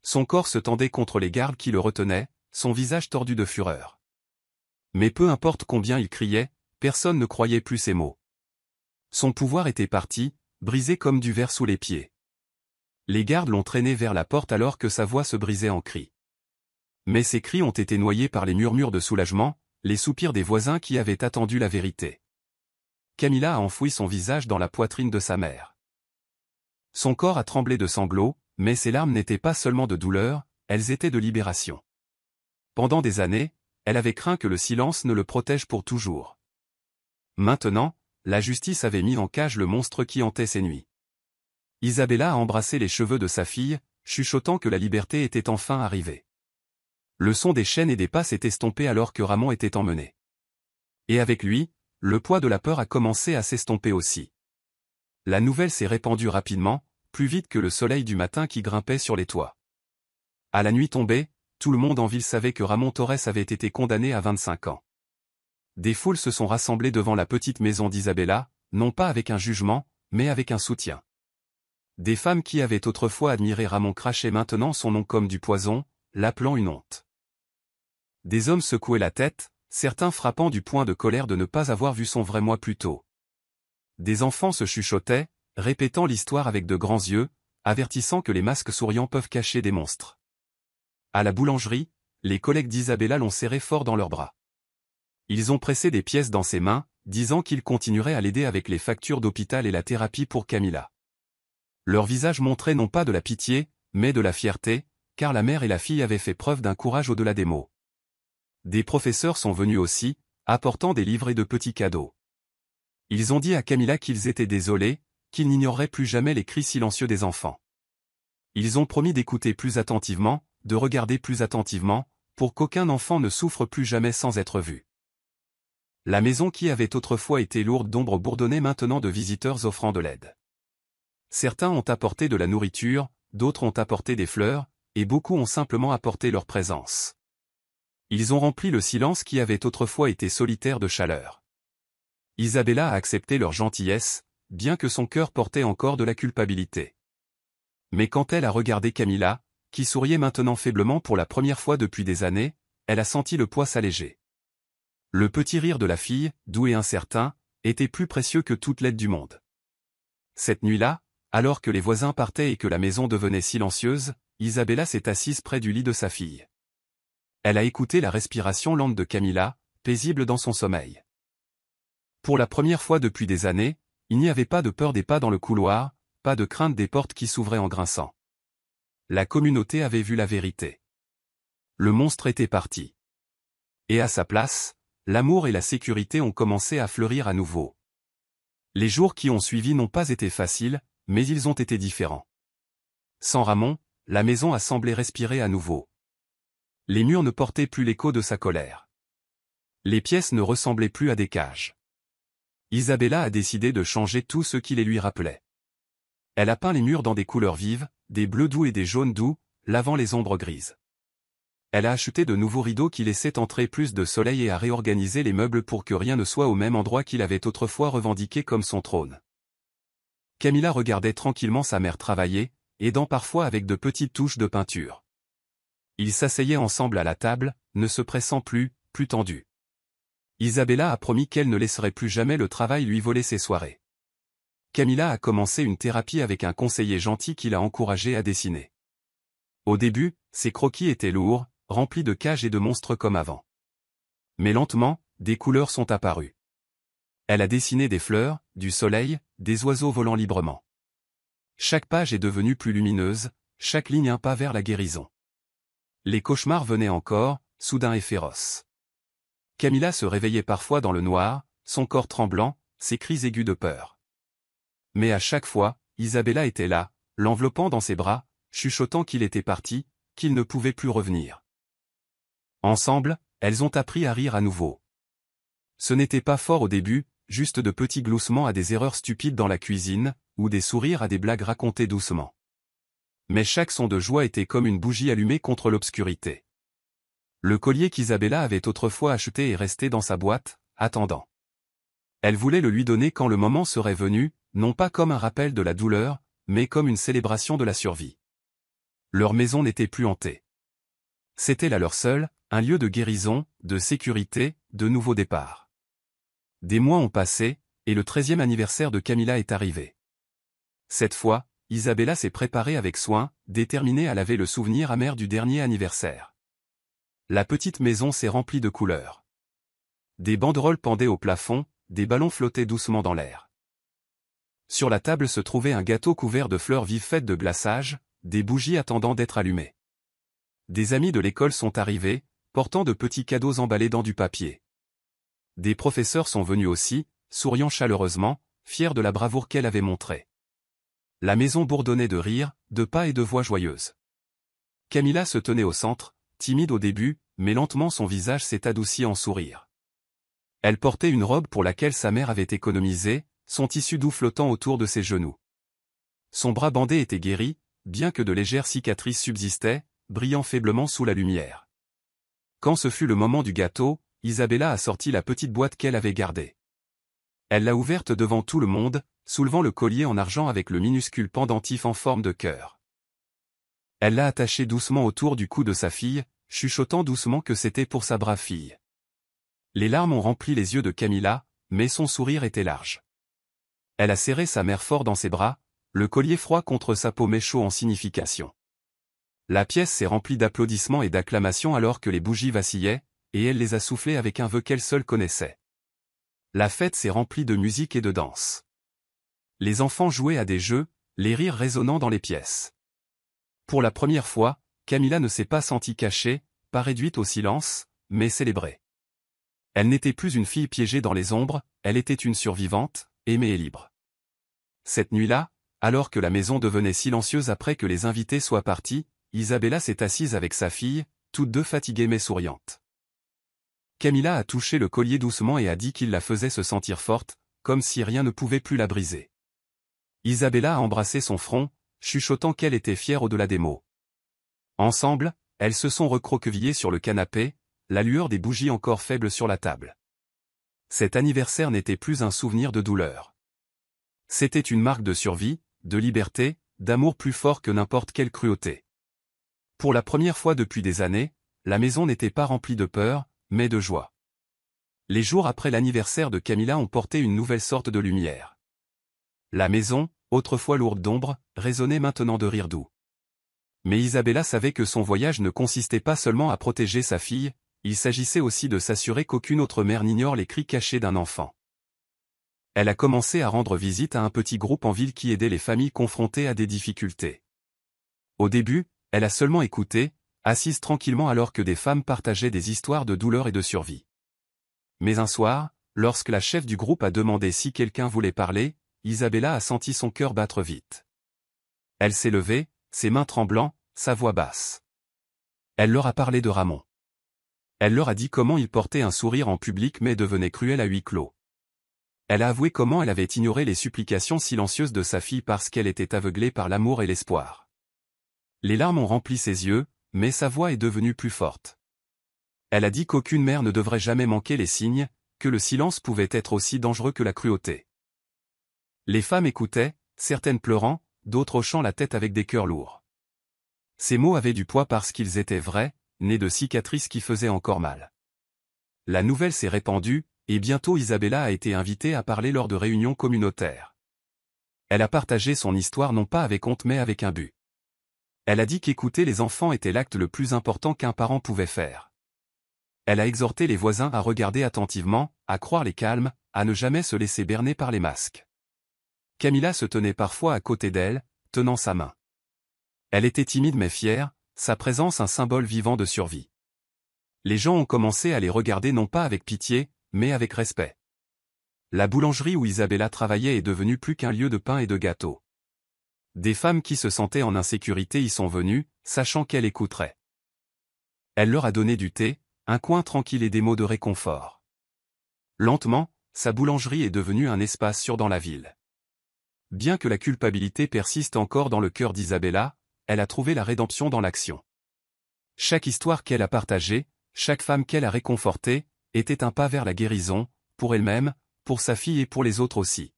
Son corps se tendait contre les gardes qui le retenaient, son visage tordu de fureur. Mais peu importe combien il criait, personne ne croyait plus ses mots. Son pouvoir était parti, brisé comme du verre sous les pieds. Les gardes l'ont traîné vers la porte alors que sa voix se brisait en cris. Mais ses cris ont été noyés par les murmures de soulagement, les soupirs des voisins qui avaient attendu la vérité. Camilla a enfoui son visage dans la poitrine de sa mère. Son corps a tremblé de sanglots, mais ses larmes n'étaient pas seulement de douleur, elles étaient de libération. Pendant des années, elle avait craint que le silence ne le protège pour toujours. Maintenant, la justice avait mis en cage le monstre qui hantait ses nuits. Isabella a embrassé les cheveux de sa fille, chuchotant que la liberté était enfin arrivée. Le son des chaînes et des pas s'est estompé alors que Ramon était emmené. Et avec lui, le poids de la peur a commencé à s'estomper aussi. La nouvelle s'est répandue rapidement, plus vite que le soleil du matin qui grimpait sur les toits. À la nuit tombée, tout le monde en ville savait que Ramon Torres avait été condamné à 25 ans. Des foules se sont rassemblées devant la petite maison d'Isabella, non pas avec un jugement, mais avec un soutien. Des femmes qui avaient autrefois admiré Ramon crachaient maintenant son nom comme du poison, l'appelant une honte. Des hommes secouaient la tête, certains frappant du poing de colère de ne pas avoir vu son vrai moi plus tôt. Des enfants se chuchotaient, répétant l'histoire avec de grands yeux, avertissant que les masques souriants peuvent cacher des monstres. À la boulangerie, les collègues d'Isabella l'ont serré fort dans leurs bras. Ils ont pressé des pièces dans ses mains, disant qu'ils continueraient à l'aider avec les factures d'hôpital et la thérapie pour Camilla. Leurs visages montraient non pas de la pitié, mais de la fierté, car la mère et la fille avaient fait preuve d'un courage au-delà des mots. Des professeurs sont venus aussi, apportant des livres et de petits cadeaux. Ils ont dit à Camilla qu'ils étaient désolés, qu'ils n'ignoreraient plus jamais les cris silencieux des enfants. Ils ont promis d'écouter plus attentivement, de regarder plus attentivement, pour qu'aucun enfant ne souffre plus jamais sans être vu. La maison qui avait autrefois été lourde d'ombre bourdonnait maintenant de visiteurs offrant de l'aide. Certains ont apporté de la nourriture, d'autres ont apporté des fleurs, et beaucoup ont simplement apporté leur présence. Ils ont rempli le silence qui avait autrefois été solitaire de chaleur. Isabella a accepté leur gentillesse, bien que son cœur portait encore de la culpabilité. Mais quand elle a regardé Camilla, qui souriait maintenant faiblement pour la première fois depuis des années, elle a senti le poids s'alléger. Le petit rire de la fille, doux et incertain, était plus précieux que toute l'aide du monde. Cette nuit-là, alors que les voisins partaient et que la maison devenait silencieuse, Isabella s'est assise près du lit de sa fille. Elle a écouté la respiration lente de Camilla, paisible dans son sommeil. Pour la première fois depuis des années, il n'y avait pas de peur des pas dans le couloir, pas de crainte des portes qui s'ouvraient en grinçant. La communauté avait vu la vérité. Le monstre était parti. Et à sa place, l'amour et la sécurité ont commencé à fleurir à nouveau. Les jours qui ont suivi n'ont pas été faciles, mais ils ont été différents. Sans Ramon, la maison a semblé respirer à nouveau. Les murs ne portaient plus l'écho de sa colère. Les pièces ne ressemblaient plus à des cages. Isabella a décidé de changer tout ce qui les lui rappelait. Elle a peint les murs dans des couleurs vives, des bleus doux et des jaunes doux, lavant les ombres grises. Elle a acheté de nouveaux rideaux qui laissaient entrer plus de soleil et a réorganisé les meubles pour que rien ne soit au même endroit qu'il avait autrefois revendiqué comme son trône. Camilla regardait tranquillement sa mère travailler, aidant parfois avec de petites touches de peinture. Ils s'asseyaient ensemble à la table, ne se pressant plus tendus. Isabella a promis qu'elle ne laisserait plus jamais le travail lui voler ses soirées. Camilla a commencé une thérapie avec un conseiller gentil qui l'a encouragée à dessiner. Au début, ses croquis étaient lourds, remplis de cages et de monstres comme avant. Mais lentement, des couleurs sont apparues. Elle a dessiné des fleurs, du soleil, des oiseaux volant librement. Chaque page est devenue plus lumineuse, chaque ligne un pas vers la guérison. Les cauchemars venaient encore, soudains et féroces. Camilla se réveillait parfois dans le noir, son corps tremblant, ses cris aigus de peur. Mais à chaque fois, Isabella était là, l'enveloppant dans ses bras, chuchotant qu'il était parti, qu'il ne pouvait plus revenir. Ensemble, elles ont appris à rire à nouveau. Ce n'était pas fort au début, juste de petits gloussements à des erreurs stupides dans la cuisine, ou des sourires à des blagues racontées doucement. Mais chaque son de joie était comme une bougie allumée contre l'obscurité. Le collier qu'Isabella avait autrefois acheté est resté dans sa boîte, attendant. Elle voulait le lui donner quand le moment serait venu, non pas comme un rappel de la douleur, mais comme une célébration de la survie. Leur maison n'était plus hantée. C'était la leur seule, un lieu de guérison, de sécurité, de nouveau départ. Des mois ont passé, et le 13e anniversaire de Camilla est arrivé. Cette fois, Isabella s'est préparée avec soin, déterminée à laver le souvenir amer du dernier anniversaire. La petite maison s'est remplie de couleurs. Des banderoles pendaient au plafond, des ballons flottaient doucement dans l'air. Sur la table se trouvait un gâteau couvert de fleurs vives faites de glaçage, des bougies attendant d'être allumées. Des amis de l'école sont arrivés, portant de petits cadeaux emballés dans du papier. Des professeurs sont venus aussi, souriant chaleureusement, fiers de la bravoure qu'elle avait montrée. La maison bourdonnait de rires, de pas et de voix joyeuses. Camilla se tenait au centre, timide au début, mais lentement son visage s'est adouci en sourire. Elle portait une robe pour laquelle sa mère avait économisé, son tissu doux flottant autour de ses genoux. Son bras bandé était guéri, bien que de légères cicatrices subsistaient, brillant faiblement sous la lumière. Quand ce fut le moment du gâteau, Isabella a sorti la petite boîte qu'elle avait gardée. Elle l'a ouverte devant tout le monde, soulevant le collier en argent avec le minuscule pendentif en forme de cœur. Elle l'a attaché doucement autour du cou de sa fille, chuchotant doucement que c'était pour sa brave fille. Les larmes ont rempli les yeux de Camilla, mais son sourire était large. Elle a serré sa mère fort dans ses bras, le collier froid contre sa peau mais chaud en signification. La pièce s'est remplie d'applaudissements et d'acclamations alors que les bougies vacillaient, et elle les a soufflées avec un vœu qu'elle seule connaissait. La fête s'est remplie de musique et de danse. Les enfants jouaient à des jeux, les rires résonnant dans les pièces. Pour la première fois, Camilla ne s'est pas sentie cachée, pas réduite au silence, mais célébrée. Elle n'était plus une fille piégée dans les ombres, elle était une survivante, aimée et libre. Cette nuit-là, alors que la maison devenait silencieuse après que les invités soient partis, Isabella s'est assise avec sa fille, toutes deux fatiguées mais souriantes. Camilla a touché le collier doucement et a dit qu'il la faisait se sentir forte, comme si rien ne pouvait plus la briser. Isabella a embrassé son front, chuchotant qu'elle était fière au-delà des mots. Ensemble, elles se sont recroquevillées sur le canapé, la lueur des bougies encore faible sur la table. Cet anniversaire n'était plus un souvenir de douleur. C'était une marque de survie, de liberté, d'amour plus fort que n'importe quelle cruauté. Pour la première fois depuis des années, la maison n'était pas remplie de peur, mais de joie. Les jours après l'anniversaire de Camilla ont porté une nouvelle sorte de lumière. La maison, autrefois lourde d'ombre, résonnait maintenant de rires doux. Mais Isabella savait que son voyage ne consistait pas seulement à protéger sa fille, il s'agissait aussi de s'assurer qu'aucune autre mère n'ignore les cris cachés d'un enfant. Elle a commencé à rendre visite à un petit groupe en ville qui aidait les familles confrontées à des difficultés. Au début, elle a seulement écouté, assise tranquillement alors que des femmes partageaient des histoires de douleur et de survie. Mais un soir, lorsque la chef du groupe a demandé si quelqu'un voulait parler, Isabella a senti son cœur battre vite. Elle s'est levée, ses mains tremblant, sa voix basse. Elle leur a parlé de Ramon. Elle leur a dit comment il portait un sourire en public mais devenait cruel à huis clos. Elle a avoué comment elle avait ignoré les supplications silencieuses de sa fille parce qu'elle était aveuglée par l'amour et l'espoir. Les larmes ont rempli ses yeux, mais sa voix est devenue plus forte. Elle a dit qu'aucune mère ne devrait jamais manquer les signes, que le silence pouvait être aussi dangereux que la cruauté. Les femmes écoutaient, certaines pleurant, d'autres hochant la tête avec des cœurs lourds. Ces mots avaient du poids parce qu'ils étaient vrais, nés de cicatrices qui faisaient encore mal. La nouvelle s'est répandue, et bientôt Isabella a été invitée à parler lors de réunions communautaires. Elle a partagé son histoire non pas avec honte mais avec un but. Elle a dit qu'écouter les enfants était l'acte le plus important qu'un parent pouvait faire. Elle a exhorté les voisins à regarder attentivement, à croire les calmes, à ne jamais se laisser berner par les masques. Camilla se tenait parfois à côté d'elle, tenant sa main. Elle était timide mais fière, sa présence un symbole vivant de survie. Les gens ont commencé à les regarder non pas avec pitié, mais avec respect. La boulangerie où Isabella travaillait est devenue plus qu'un lieu de pain et de gâteaux. Des femmes qui se sentaient en insécurité y sont venues, sachant qu'elle écouterait. Elle leur a donné du thé, un coin tranquille et des mots de réconfort. Lentement, sa boulangerie est devenue un espace sûr dans la ville. Bien que la culpabilité persiste encore dans le cœur d'Isabella, elle a trouvé la rédemption dans l'action. Chaque histoire qu'elle a partagée, chaque femme qu'elle a réconfortée, était un pas vers la guérison, pour elle-même, pour sa fille et pour les autres aussi.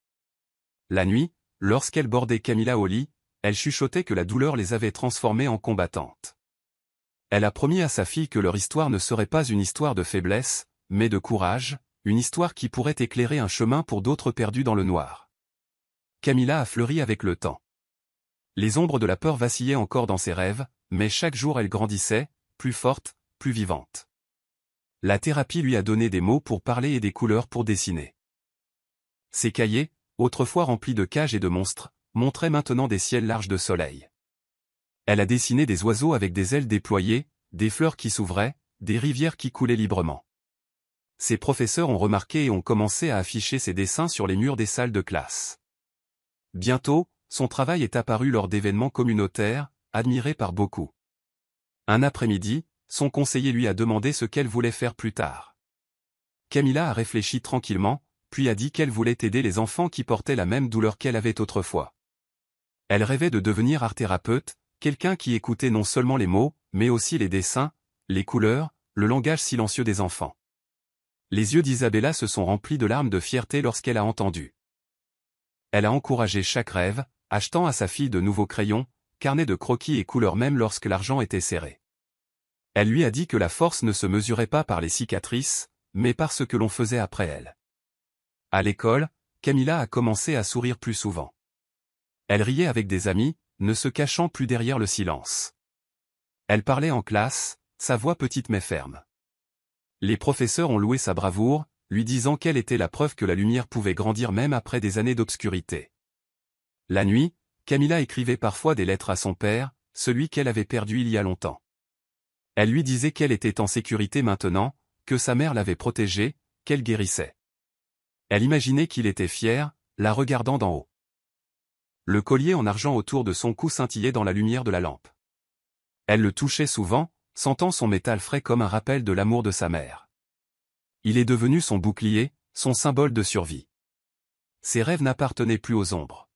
La nuit, lorsqu'elle bordait Camilla au lit, elle chuchotait que la douleur les avait transformées en combattantes. Elle a promis à sa fille que leur histoire ne serait pas une histoire de faiblesse, mais de courage, une histoire qui pourrait éclairer un chemin pour d'autres perdus dans le noir. Camilla a fleuri avec le temps. Les ombres de la peur vacillaient encore dans ses rêves, mais chaque jour elle grandissait, plus forte, plus vivante. La thérapie lui a donné des mots pour parler et des couleurs pour dessiner. Ses cahiers, autrefois remplis de cages et de monstres, montraient maintenant des ciels larges de soleil. Elle a dessiné des oiseaux avec des ailes déployées, des fleurs qui s'ouvraient, des rivières qui coulaient librement. Ses professeurs ont remarqué et ont commencé à afficher ses dessins sur les murs des salles de classe. Bientôt, son travail est apparu lors d'événements communautaires, admiré par beaucoup. Un après-midi, son conseiller lui a demandé ce qu'elle voulait faire plus tard. Camilla a réfléchi tranquillement, puis a dit qu'elle voulait aider les enfants qui portaient la même douleur qu'elle avait autrefois. Elle rêvait de devenir art-thérapeute, quelqu'un qui écoutait non seulement les mots, mais aussi les dessins, les couleurs, le langage silencieux des enfants. Les yeux d'Isabella se sont remplis de larmes de fierté lorsqu'elle a entendu. Elle a encouragé chaque rêve, achetant à sa fille de nouveaux crayons, carnets de croquis et couleurs même lorsque l'argent était serré. Elle lui a dit que la force ne se mesurait pas par les cicatrices, mais par ce que l'on faisait après elle. À l'école, Camilla a commencé à sourire plus souvent. Elle riait avec des amis, ne se cachant plus derrière le silence. Elle parlait en classe, sa voix petite mais ferme. Les professeurs ont loué sa bravoure, lui disant qu'elle était la preuve que la lumière pouvait grandir même après des années d'obscurité. La nuit, Camilla écrivait parfois des lettres à son père, celui qu'elle avait perdu il y a longtemps. Elle lui disait qu'elle était en sécurité maintenant, que sa mère l'avait protégée, qu'elle guérissait. Elle imaginait qu'il était fier, la regardant d'en haut. Le collier en argent autour de son cou scintillait dans la lumière de la lampe. Elle le touchait souvent, sentant son métal frais comme un rappel de l'amour de sa mère. Il est devenu son bouclier, son symbole de survie. Ses rêves n'appartenaient plus aux ombres.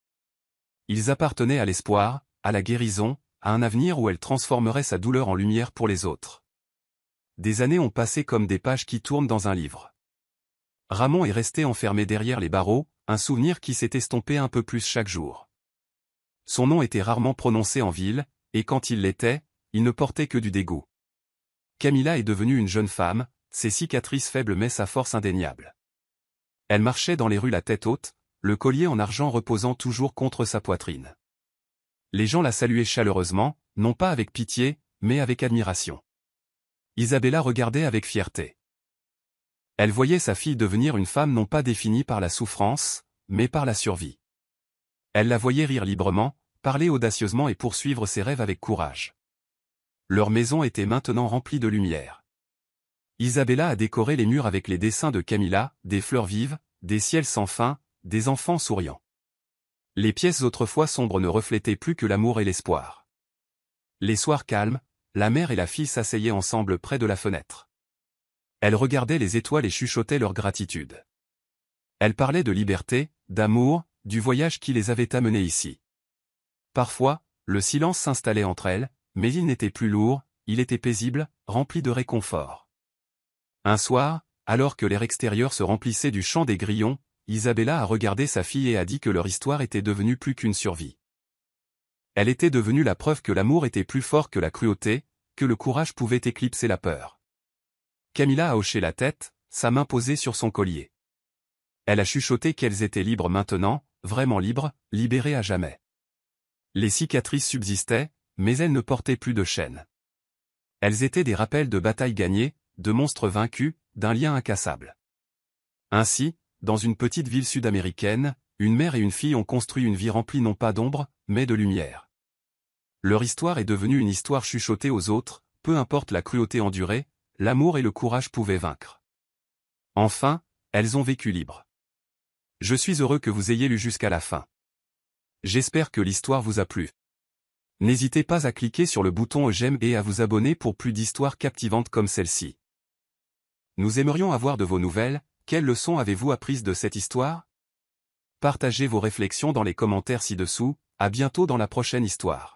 Ils appartenaient à l'espoir, à la guérison, à un avenir où elle transformerait sa douleur en lumière pour les autres. Des années ont passé comme des pages qui tournent dans un livre. Ramon est resté enfermé derrière les barreaux, un souvenir qui s'est estompé un peu plus chaque jour. Son nom était rarement prononcé en ville, et quand il l'était, il ne portait que du dégoût. Camilla est devenue une jeune femme, ses cicatrices faibles mais sa force indéniable. Elle marchait dans les rues la tête haute, le collier en argent reposant toujours contre sa poitrine. Les gens la saluaient chaleureusement, non pas avec pitié, mais avec admiration. Isabella regardait avec fierté. Elle voyait sa fille devenir une femme non pas définie par la souffrance, mais par la survie. Elle la voyait rire librement, parler audacieusement et poursuivre ses rêves avec courage. Leur maison était maintenant remplie de lumière. Isabella a décoré les murs avec les dessins de Camilla, des fleurs vives, des ciels sans fin, des enfants souriants. Les pièces autrefois sombres ne reflétaient plus que l'amour et l'espoir. Les soirs calmes, la mère et la fille s'asseyaient ensemble près de la fenêtre. Elle regardait les étoiles et chuchotait leur gratitude. Elle parlait de liberté, d'amour, du voyage qui les avait amenés ici. Parfois, le silence s'installait entre elles, mais il n'était plus lourd, il était paisible, rempli de réconfort. Un soir, alors que l'air extérieur se remplissait du chant des grillons, Isabella a regardé sa fille et a dit que leur histoire était devenue plus qu'une survie. Elle était devenue la preuve que l'amour était plus fort que la cruauté, que le courage pouvait éclipser la peur. Camilla a hoché la tête, sa main posée sur son collier. Elle a chuchoté qu'elles étaient libres maintenant, vraiment libres, libérées à jamais. Les cicatrices subsistaient, mais elles ne portaient plus de chaînes. Elles étaient des rappels de batailles gagnées, de monstres vaincus, d'un lien incassable. Ainsi, dans une petite ville sud-américaine, une mère et une fille ont construit une vie remplie non pas d'ombre, mais de lumière. Leur histoire est devenue une histoire chuchotée aux autres, peu importe la cruauté endurée, l'amour et le courage pouvaient vaincre. Enfin, elles ont vécu libres. Je suis heureux que vous ayez lu jusqu'à la fin. J'espère que l'histoire vous a plu. N'hésitez pas à cliquer sur le bouton j'aime et à vous abonner pour plus d'histoires captivantes comme celle-ci. Nous aimerions avoir de vos nouvelles. Quelles leçons avez-vous apprises de cette histoire? Partagez vos réflexions dans les commentaires ci-dessous. À bientôt dans la prochaine histoire.